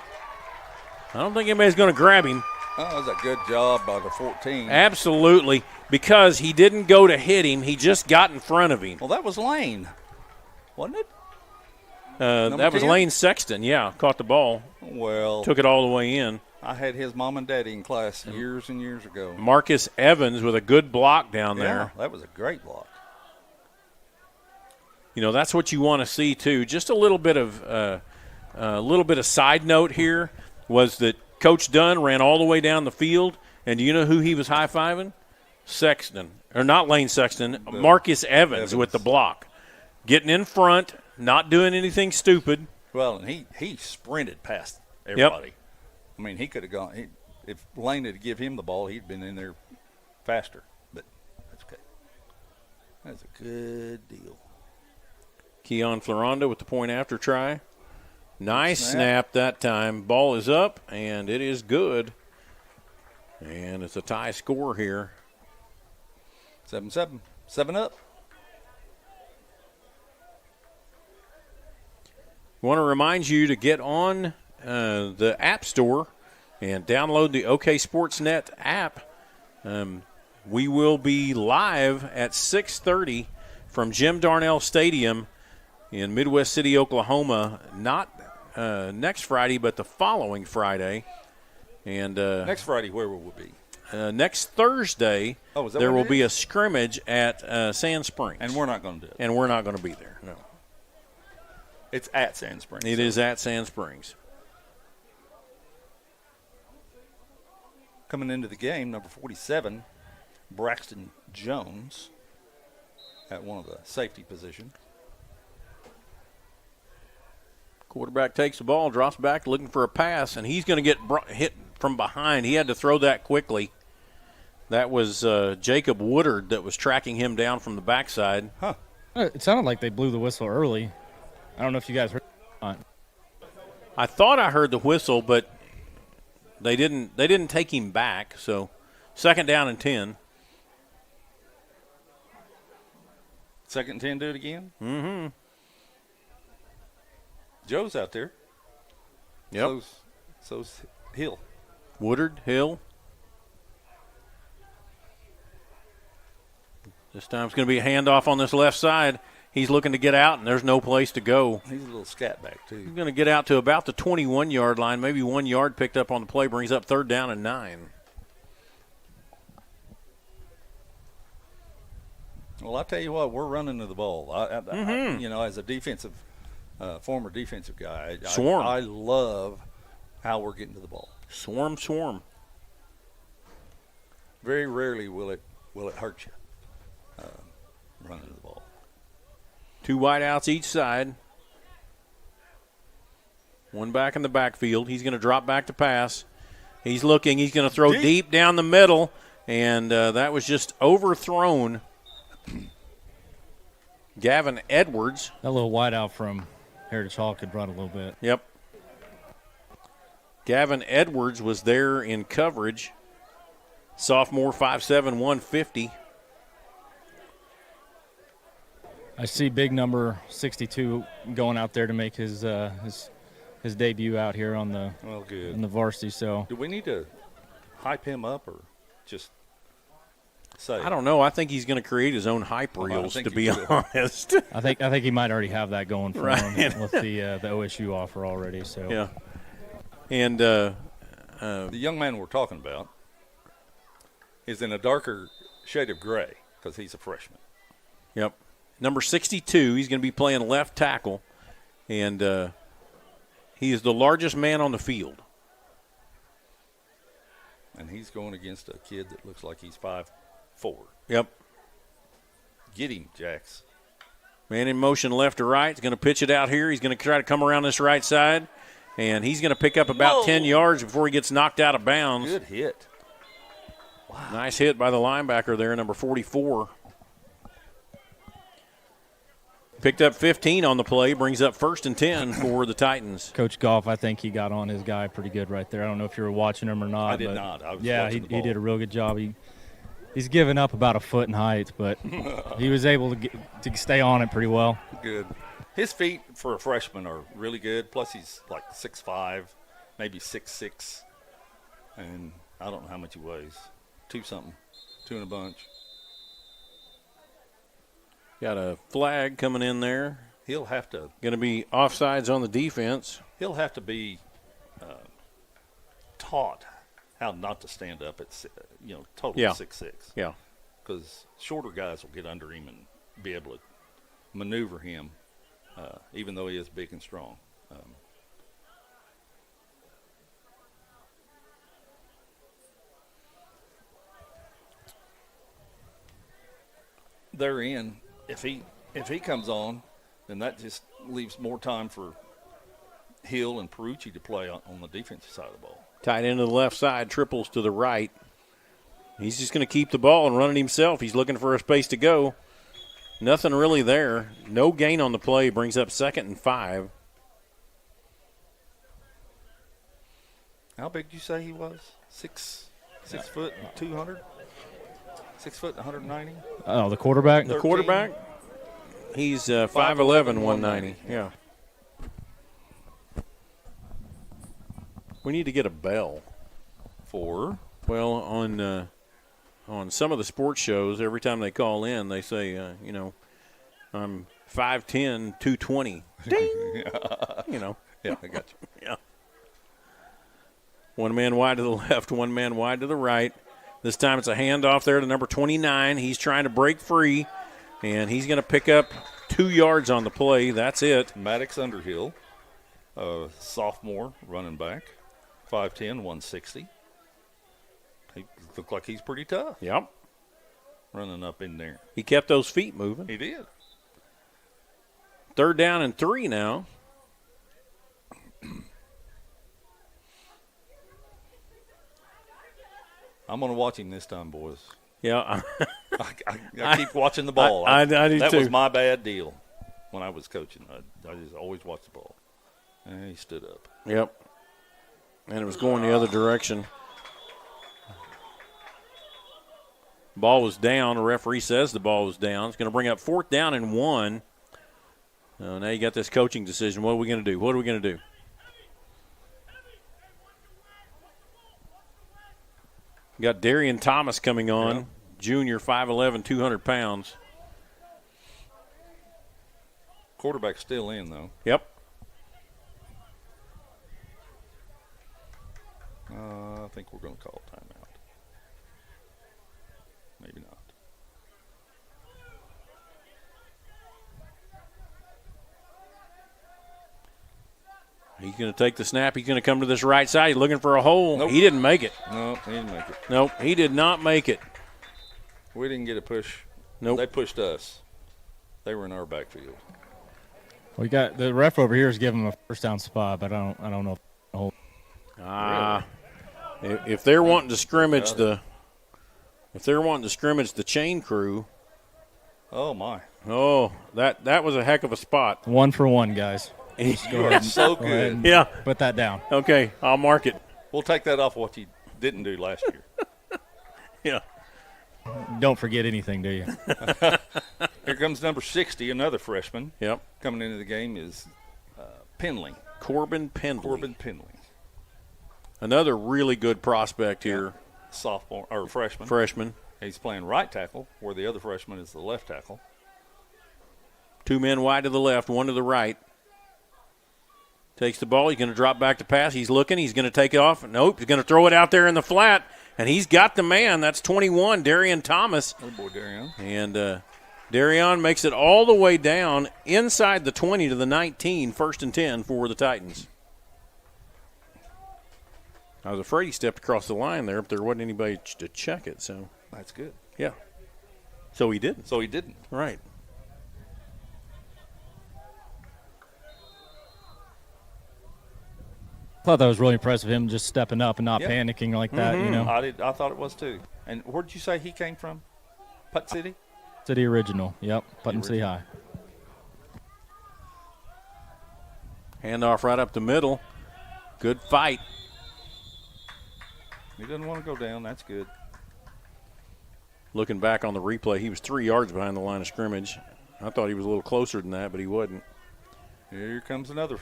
I don't think anybody's going to grab him. Oh, that was a good job by the 14. Absolutely, because he didn't go to hit him. He just got in front of him. Well, that was Lane, wasn't it? That was 10? Lane Sexton, yeah, caught the ball, Well, took it all the way in. I had his mom and daddy in class years and years ago. Marcus Evans with a good block down Yeah, there. that was a great block. You know, that's what you want to see too. Just a little bit of side note here was that Coach Dunn ran all the way down the field, and do you know who he was high-fiving? Sexton, or not Lane Sexton, Marcus Evans with the block, getting in front, not doing anything stupid. Well, and he sprinted past everybody. I mean, he could have gone. If Lane had give him the ball, he'd been in there faster. But that's okay. That's a good deal. Keon Floranda with the point after try. Nice snap that time. Ball is up, and it is good. And it's a tie score here. 7-7. 7 up. I want to remind you to get on the App Store and download the OK Sportsnet app. We will be live at 6:30 from Jim Darnell Stadium in Midwest City, Oklahoma, not next Friday, but the following Friday. And Next Friday, where will we be? next Thursday, Oh, is that there what will it be is? a scrimmage at Sand Springs. And we're not going to do it. And we're not going to be there, no. It's at Sand Springs. It is at Sand Springs. Coming into the game, number 47, Braxton Jones at one of the safety position. Quarterback takes the ball, drops back, looking for a pass, and he's going to get hit from behind. He had to throw that quickly. That was Jacob Woodard that was tracking him down from the backside. Huh. It sounded like they blew the whistle early. I don't know if you guys heard that. I thought I heard the whistle, but they didn't take him back. So, 2nd down and 10. 2nd and 10, do it again. Mm-hmm. Joe's out there. Yep. So's Hill. Woodard, Hill. This time it's going to be a handoff on this left side. He's looking to get out, and there's no place to go. He's a little scat back, too. He's going to get out to about the 21-yard line, maybe 1 yard picked up on the play, brings up 3rd down and 9. Well, I tell you what, we're running to the ball. I as a defensive, former defensive guy, Swarm. I love how we're getting to the ball. Swarm. Very rarely will it hurt you running to the ball. 2 wideouts each side. 1 back in the backfield. He's going to drop back to pass. He's looking. He's going to throw deep down the middle, and that was just overthrown. Gavin Edwards. That little wideout from Heritage Hall could run a little bit. Yep. Gavin Edwards was there in coverage. Sophomore, 5'7", 150. I see big number 62 going out there to make his debut out here on the good in the varsity. So do we need to hype him up or just say? I don't know. I think he's going to create his own hype reels, to be honest. I think he might already have that going for him with the OSU offer already. So yeah. And the young man we're talking about is in a darker shade of gray because he's a freshman. Yep. Number 62, he's going to be playing left tackle, and he is the largest man on the field. And he's going against a kid that looks like he's 5'4". Yep. Get him, Jax. Man in motion left to right. He's going to pitch it out here. He's going to try to come around this right side, and he's going to pick up about 10 yards before he gets knocked out of bounds. Good hit. Wow. Nice hit by the linebacker there, number 44. Picked up 15 on the play, brings up 1st and 10 for the Titans. Coach Goff, I think he got on his guy pretty good right there. I don't know if you were watching him or not. I did not. I was yeah, watching he did a real good job. He's given up about a foot in height, but he was able to stay on it pretty well. Good. His feet for a freshman are really good. Plus, he's like 6'5", maybe 6'6", and I don't know how much he weighs. 2-something, 2 and a bunch. Got a flag coming in there. He'll have to. Going to be offsides on the defense. He'll have to be taught how not to stand up at total 6'6". Yeah. Because shorter guys will get under him and be able to maneuver him, even though he is big and strong. They're in. If he comes on, then that just leaves more time for Hill and Perucci to play on the defensive side of the ball. Tight end to the left side, triples to the right. He's just going to keep the ball and run it himself. He's looking for a space to go. Nothing really there. No gain on the play. Brings up 2nd and 5. How big did you say he was? 6 foot and 200? 6 foot and 190? Oh, the quarterback? The quarterback? He's 5'11", 190. Yeah. We need to get a bell. For? Well, on some of the sports shows, every time they call in, they say, I'm 5'10", 220. Ding! Yeah, I got you. Yeah. One man wide to the left, one man wide to the right. This time it's a handoff there to number 29. He's trying to break free, and he's going to pick up 2 yards on the play. That's it. Maddox Underhill, sophomore running back, 5'10", 160. He looked like he's pretty tough. Yep. Running up in there. He kept those feet moving. He did. 3rd down and 3 now. I'm going to watch him this time, boys. Yeah. I keep watching the ball. I do that too. was my bad deal when I was coaching. I just always watched the ball. And he stood up. Yep. And it was going the other direction. Ball was down. The referee says the ball was down. It's going to bring up 4th down and 1. Now you got this coaching decision. What are we going to do? What are we going to do? Got Darian Thomas coming on. Yeah. Junior, 5'11", 200 pounds. Quarterback's still in, though. Yep. I think we're going to call timeout. Maybe not. He's going to take the snap. He's going to come to this right side. He's looking for a hole. Nope. He didn't make it. No, he didn't make it. Nope, he did not make it. We didn't get a push. Nope. They pushed us. They were in our backfield. We got the ref over here is giving him a first down spot, but I don't know. If they're wanting to scrimmage the chain crew. Oh my! Oh, that was a heck of a spot. 1 for 1, guys. You are so Go ahead good. and Yeah. put that down. Okay, I'll mark it. We'll take that off what you didn't do last year. Yeah. Don't forget anything, do you? Here comes number 60, another freshman. Yep. Coming into the game is Penley. Corbin Pendley. Corbin Penley. Another really good prospect here. Sophomore or freshman. Freshman. He's playing right tackle, where the other freshman is the left tackle. 2 men wide to the left, 1 to the right. Takes the ball. He's going to drop back to pass. He's looking. He's going to take it off. Nope. He's going to throw it out there in the flat. And he's got the man. That's 21, Darian Thomas. Oh, boy, Darian. And Darian makes it all the way down inside the 20 to the 19, 1st and 10 for the Titans. I was afraid he stepped across the line there, but there wasn't anybody to check it. So That's good. yeah. So he didn't. So he didn't. Right. I thought that was really impressive, him just stepping up and not Yeah. panicking like that, Mm-hmm. you know. I thought it was too. And where did you say he came from? Putt City? City Original. Yep, Putnam City High. Handoff right up the middle. Good fight. He doesn't want to go down. That's good. Looking back on the replay, he was 3 yards behind the line of scrimmage. I thought he was a little closer than that, but he wasn't. Here comes another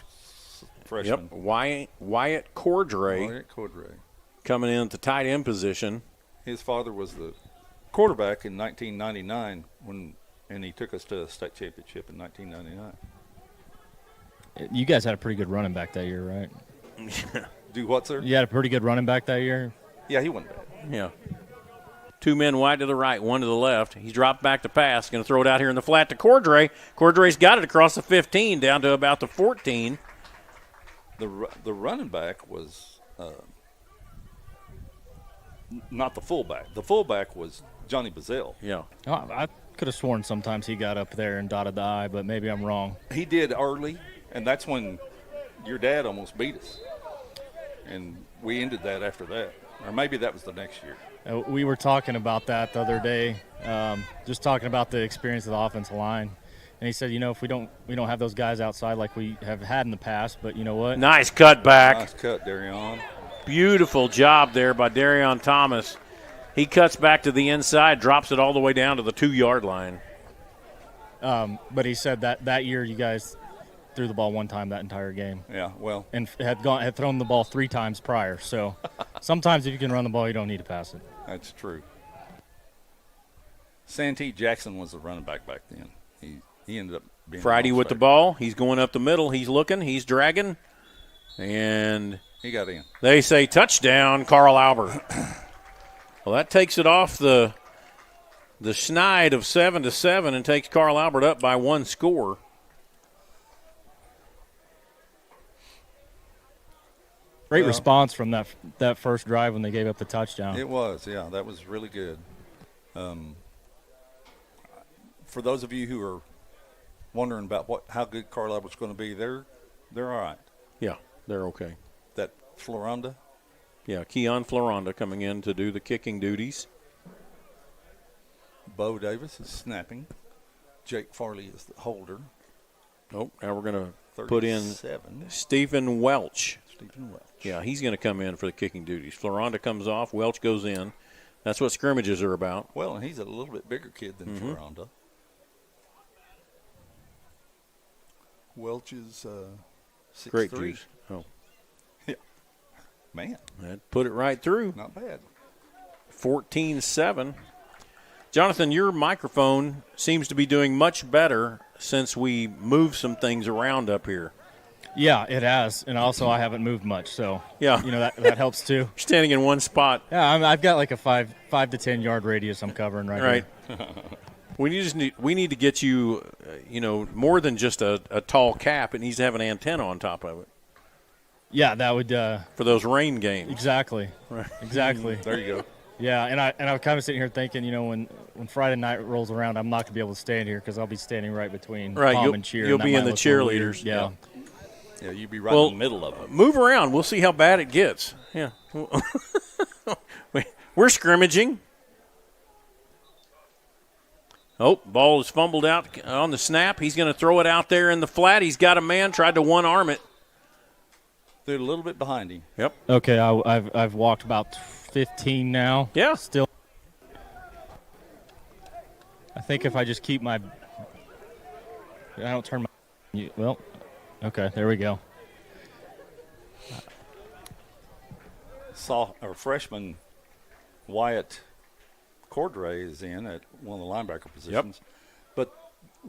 freshman. Yep, Wyatt Cordray. Wyatt Cordray. Coming in at the tight end position. His father was the quarterback in 1999 and he took us to a state championship in 1999. You guys had a pretty good running back that year, right? Do what, sir? You had a pretty good running back that year? Yeah, he wasn't bad. Yeah. 2 men wide to the right, 1 to the left. He's dropped back to pass. Going to throw it out here in the flat to Cordray. Cordray's got it across the 15 down to about the 14. The running back was not the fullback. The fullback was Johnny Bazell. Yeah. Oh, I could have sworn sometimes he got up there and dotted the I, but maybe I'm wrong. He did early, and that's when your dad almost beat us. And we ended that after that. Or maybe that was the next year. We were talking about that the other day, just talking about the experience of the offensive line. And he said, if we don't have those guys outside like we have had in the past, but you know what? Nice cut back. Nice cut, Darion. Beautiful job there by Darion Thomas. He cuts back to the inside, drops it all the way down to the 2-yard line. But he said that year you guys threw the ball 1 time that entire game. Yeah, well. And had thrown the ball 3 times prior. So sometimes if you can run the ball, you don't need to pass it. That's true. Santee Jackson was the running back then. He ended up being Friday with the ball. He's going up the middle. He's looking. He's dragging. And he got in. They say touchdown, Carl Albert. Well, that takes it off the schneid of 7-7 and takes Carl Albert up by 1 score. Great response from that first drive when they gave up the touchdown. It was, yeah. That was really good. For those of you who are wondering about how good Carl Albert's going to be, they're all right. Yeah, they're okay. That Floronda? Yeah, Keon Floronda coming in to do the kicking duties. Bo Davis is snapping. Jake Farley is the holder. Oh, now we're going to put in 37. Stephen Welch. Stephen Welch. Yeah, he's going to come in for the kicking duties. Floronda comes off. Welch goes in. That's what scrimmages are about. Well, and he's a little bit bigger kid than Floronda. Welch is 6'3". Great juice. Oh. Yeah. Man. That put it right through. Not bad. 14-7. Jonathan, your microphone seems to be doing much better since we moved some things around up here. Yeah, it has, and also I haven't moved much, so yeah, that helps too. You're standing in one spot. Yeah, I've got like a 5 to 10 yard radius I'm covering right here. We need to get you, more than just a tall cap. It needs to have an antenna on top of it. Yeah, that would for those rain games. Exactly. Right. Exactly. There you go. Yeah, and I'm kind of sitting here thinking, when Friday night rolls around, I'm not gonna be able to stand here because I'll be standing right between Tom and Cheer. You'll be in the cheerleaders. Yeah. Yeah, you'd be right in the middle of them. Move around. We'll see how bad it gets. Yeah. We're scrimmaging. Oh, ball is fumbled out on the snap. He's going to throw it out there in the flat. He's got a man, tried to one-arm it. They're a little bit behind him. Yep. Okay, I've walked about 15 now. Yeah. Still. I think if I just keep I don't turn my. Well, okay, there we go. Freshman Wyatt Cordray is in at one of the linebacker positions. Yep. But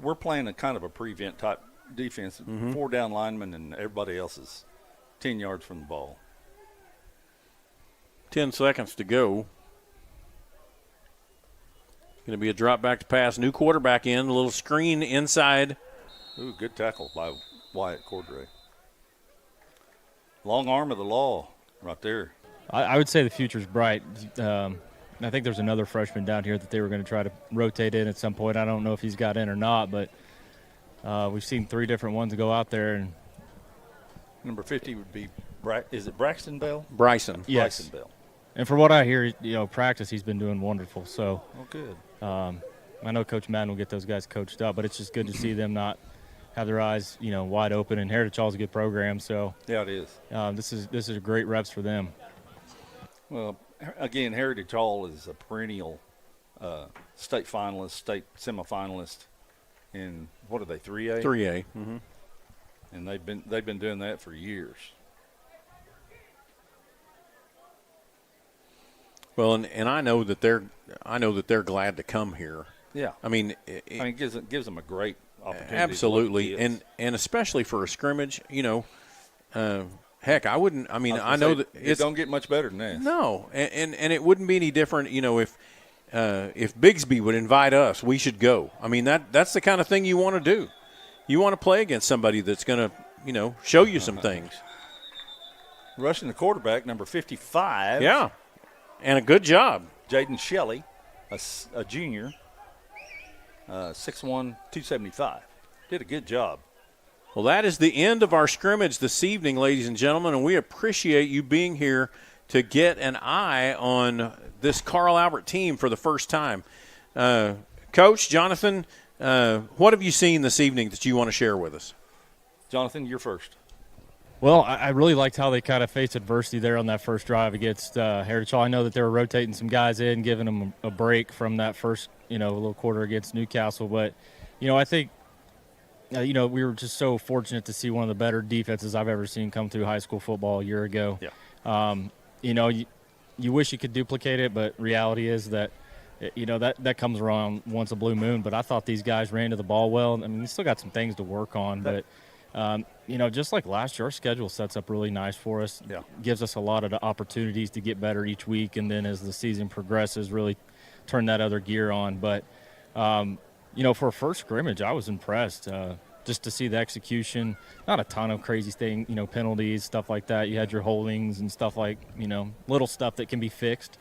we're playing a kind of a prevent type defense. 4 down linemen and everybody else is 10 yards from the ball. 10 seconds to go. Going to be a drop back to pass. New quarterback in. A little screen inside. Ooh, good tackle by Wyatt Cordray. Long arm of the law right there. I would say the future's bright. I think there's another freshman down here that they were going to try to rotate in at some point. I don't know if he's got in or not, but we've seen 3 different ones go out there. And number 50 would be is it Braxton Bell? Bryson. Yes. Bryson Bell. And for what I hear, practice he's been doing wonderful. So, good. I know Coach Madden will get those guys coached up, but it's just good to see them not have their eyes, wide open. And Heritage Hall is a good program, so yeah, it is. This is great reps for them. Well, again, Heritage Hall is a perennial state finalists, state semifinalists in, what are they, 3A? 3A. Mm-hmm. And they've been doing that for years. Well, and I know that they're glad to come here. Yeah. I mean, it gives them a great opportunity. Absolutely, and especially for a scrimmage, heck, I wouldn't. I mean, I know that it don't get much better than that. No, and it wouldn't be any different. If Bigsby would invite us, we should go. I mean, that's the kind of thing you want to do. You want to play against somebody that's going to, show you some things. Rushing the quarterback, number 55. Yeah, and a good job. Jaden Shelley, a junior, 6'1", 275. Did a good job. Well, that is the end of our scrimmage this evening, ladies and gentlemen, and we appreciate you being here to get an eye on this Carl Albert team for the first time. Coach, Jonathan, what have you seen this evening that you want to share with us? Jonathan, you're first. Well, I really liked how they kind of faced adversity there on that first drive against Heritage Hall. I know that they were rotating some guys in, giving them a break from that first, little quarter against Newcastle. But, I think, we were just so fortunate to see one of the better defenses I've ever seen come through high school football a year ago. Yeah. You wish you could duplicate it, but reality is that, that comes around once a blue moon. But I thought these guys ran to the ball well. I mean, we still got some things to work on, but just like last year, our schedule sets up really nice for us. Yeah. Gives us a lot of the opportunities to get better each week, and then as the season progresses, really turn that other gear on. But, for a first scrimmage, I was impressed just to see the execution. Not a ton of crazy penalties, stuff like that. You had your holdings and stuff like, little stuff that can be fixed.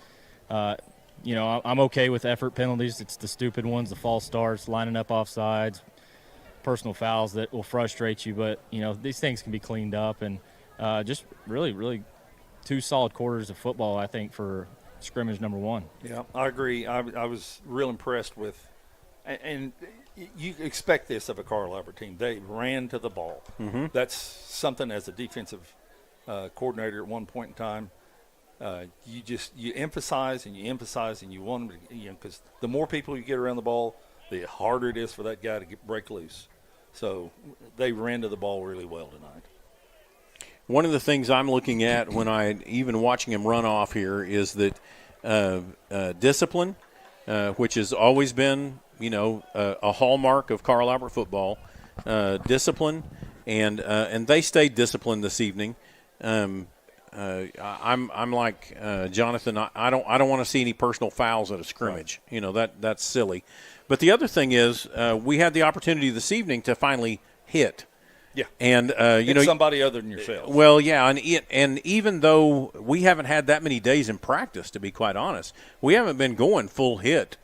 I'm okay with effort penalties. It's the stupid ones, the false starts, lining up offsides, personal fouls that will frustrate you, but these things can be cleaned up, and just really, really 2 solid quarters of football, I think, for scrimmage number 1. Yeah, I agree. I was real impressed with, and you expect this of a Carl Albert team. They ran to the ball. Mm-hmm. That's something as a defensive coordinator at one point in time. You emphasize and you want them to, because the more people you get around the ball, the harder it is for that guy to break loose. So they ran to the ball really well tonight. One of the things I'm looking at when even watching him run off here is that discipline, which has always been, a hallmark of Carl Albert football, discipline, and they stayed disciplined this evening. I'm like Jonathan. I don't want to see any personal fouls at a scrimmage. Right. That's silly. But the other thing is, we had the opportunity this evening to finally hit. Yeah. And somebody other than yourself. Well, yeah, and even though we haven't had that many days in practice, to be quite honest, we haven't been going full hit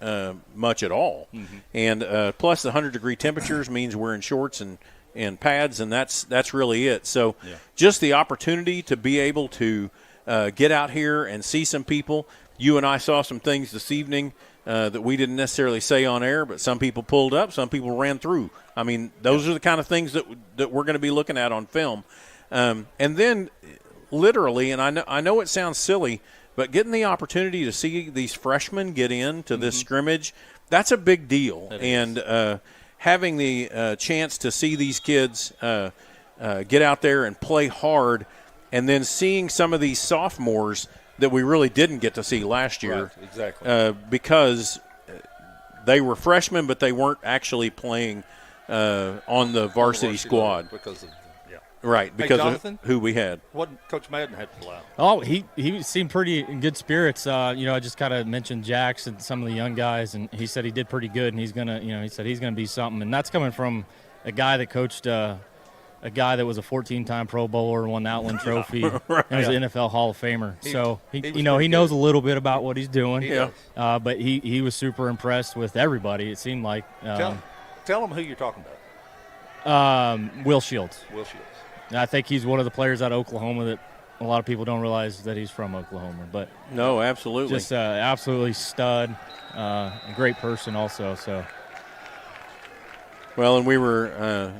much at all. Mm-hmm. And plus the 100-degree temperatures means we're in shorts and pads, and that's really it. So just the opportunity to be able to get out here and see some people. You and I saw some things this evening that we didn't necessarily say on air, but some people pulled up, some people ran through. I mean, those are the kind of things that we're going to be looking at on film. And then literally, and I know it sounds silly, but getting the opportunity to see these freshmen get into this scrimmage, that's a big deal. And having the chance to see these kids get out there and play hard, and then seeing some of these sophomores that we really didn't get to see last year. Right, exactly. Because they were freshmen, but they weren't actually playing on the varsity squad. Because of, right, because of who we had. What Coach Madden had to allow. Oh, he seemed pretty in good spirits. I just kind of mentioned Jax and some of the young guys, and he said he did pretty good, and he's going to, he said he's going to be something. And that's coming from a guy that coached a guy that was a 14-time Pro Bowler, won the Outland Trophy, and was an NFL Hall of Famer. So he knows a little bit about what he's doing. But he was super impressed with everybody. It seemed like. Tell them who you're talking about. Will Shields. Will Shields. And I think he's one of the players out of Oklahoma that a lot of people don't realize that he's from Oklahoma. But no, absolutely, just absolutely stud, a great person also. So. Well, and we were.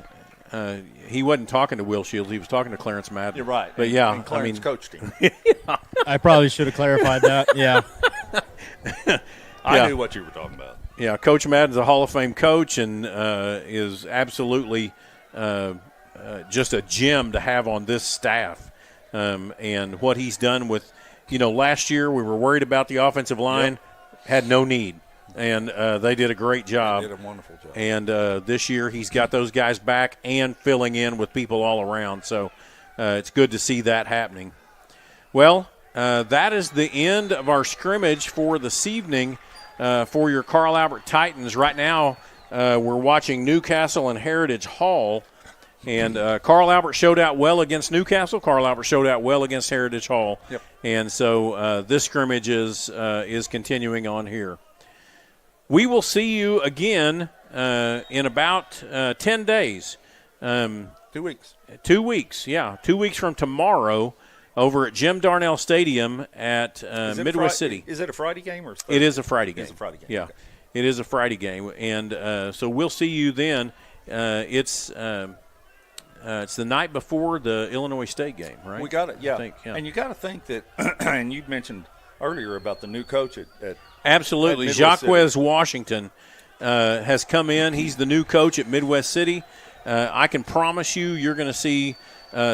He wasn't talking to Will Shields. He was talking to Clarence Madden. You're right. But and Clarence coached him. I probably should have clarified that. Yeah. I knew what you were talking about. Yeah, Coach Madden's a Hall of Fame coach and is absolutely just a gem to have on this staff. And what he's done with, last year we were worried about the offensive line, had no need. And they did a great job. They did a wonderful job. And this year he's got those guys back and filling in with people all around. So it's good to see that happening. Well, that is the end of our scrimmage for this evening for your Carl Albert Titans. Right now we're watching Newcastle and Heritage Hall. And Carl Albert showed out well against Newcastle. Carl Albert showed out well against Heritage Hall. Yep. And so this scrimmage is continuing on here. We will see you again in about 10 days. 2 weeks. 2 weeks, yeah. 2 weeks from tomorrow over at Jim Darnell Stadium at Midwest City. Is it a Friday game or Thursday? It is a Friday game. It's a Friday game. Yeah, okay. It is a Friday game. And so we'll see you then. It's the night before the Illinois State game, right? We got it, yeah. Yeah. And you got to think that, and you mentioned earlier about the new coach at Absolutely. Midwest Jacquez Washington has come in. He's the new coach at Midwest City. I can promise you're going to see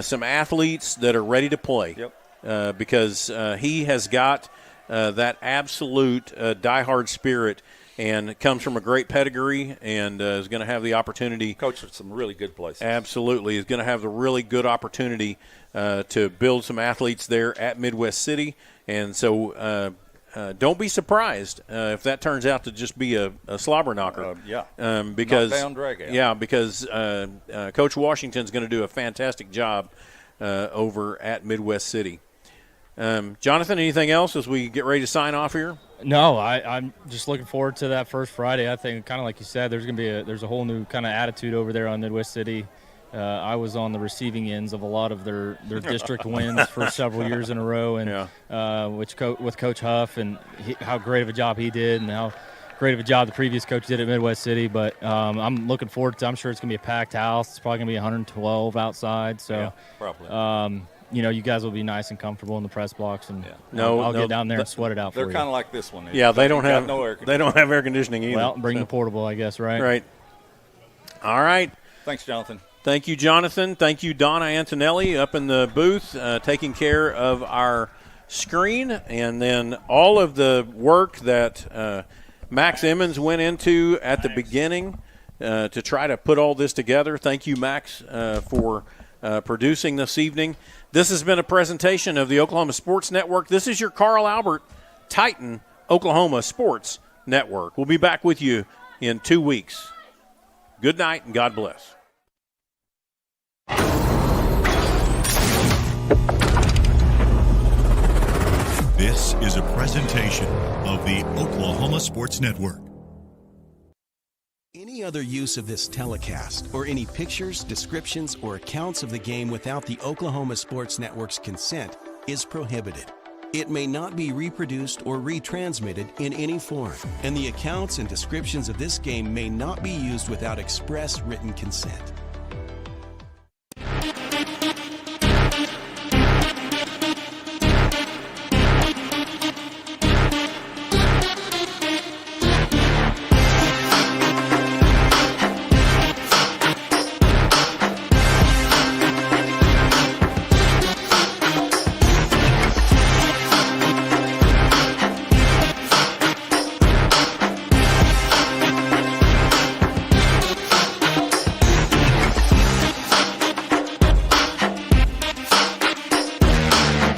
some athletes that are ready to play. Yep. Because he has got that absolute diehard spirit and comes from a great pedigree and is going to have the opportunity. Coach at some really good places. Absolutely. Is going to have the really good opportunity to build some athletes there at Midwest City. And so don't be surprised if that turns out to just be a slobber knocker. Because knockdown, drag out. Yeah, because Coach Washington's going to do a fantastic job over at Midwest City. Jonathan, anything else as we get ready to sign off here? No, I'm just looking forward to that first Friday. I think, kind of like you said, there's going to be there's a whole new kind of attitude over there on Midwest City. I was on the receiving ends of a lot of their district wins for several years in a row, and with Coach Huff and how great of a job he did, and how great of a job the previous coach did at Midwest City. But I'm looking forward to. I'm sure it's going to be a packed house. It's probably going to be 112 outside. So probably. You guys will be nice and comfortable in the press box, and No, I'll get down there and sweat it out for you. They're kind of like this one. Yeah, they don't have air conditioning either. Well, bring the portable, I guess, right? Right. All right. Thanks, Jonathan. Thank you, Jonathan. Thank you, Donna Antonelli, up in the booth, taking care of our screen, and then all of the work that Max Emmons went into at the beginning to try to put all this together. Thank you, Max, for producing this evening. This has been a presentation of the Oklahoma Sports Network. This is your Carl Albert Titan Oklahoma Sports Network. We'll be back with you in 2 weeks. Good night and God bless. This is a presentation of the Oklahoma Sports Network. Any other use of this telecast or any pictures, descriptions, or accounts of the game without the Oklahoma Sports Network's consent is prohibited. It may not be reproduced or retransmitted in any form, and the accounts and descriptions of this game may not be used without express written consent.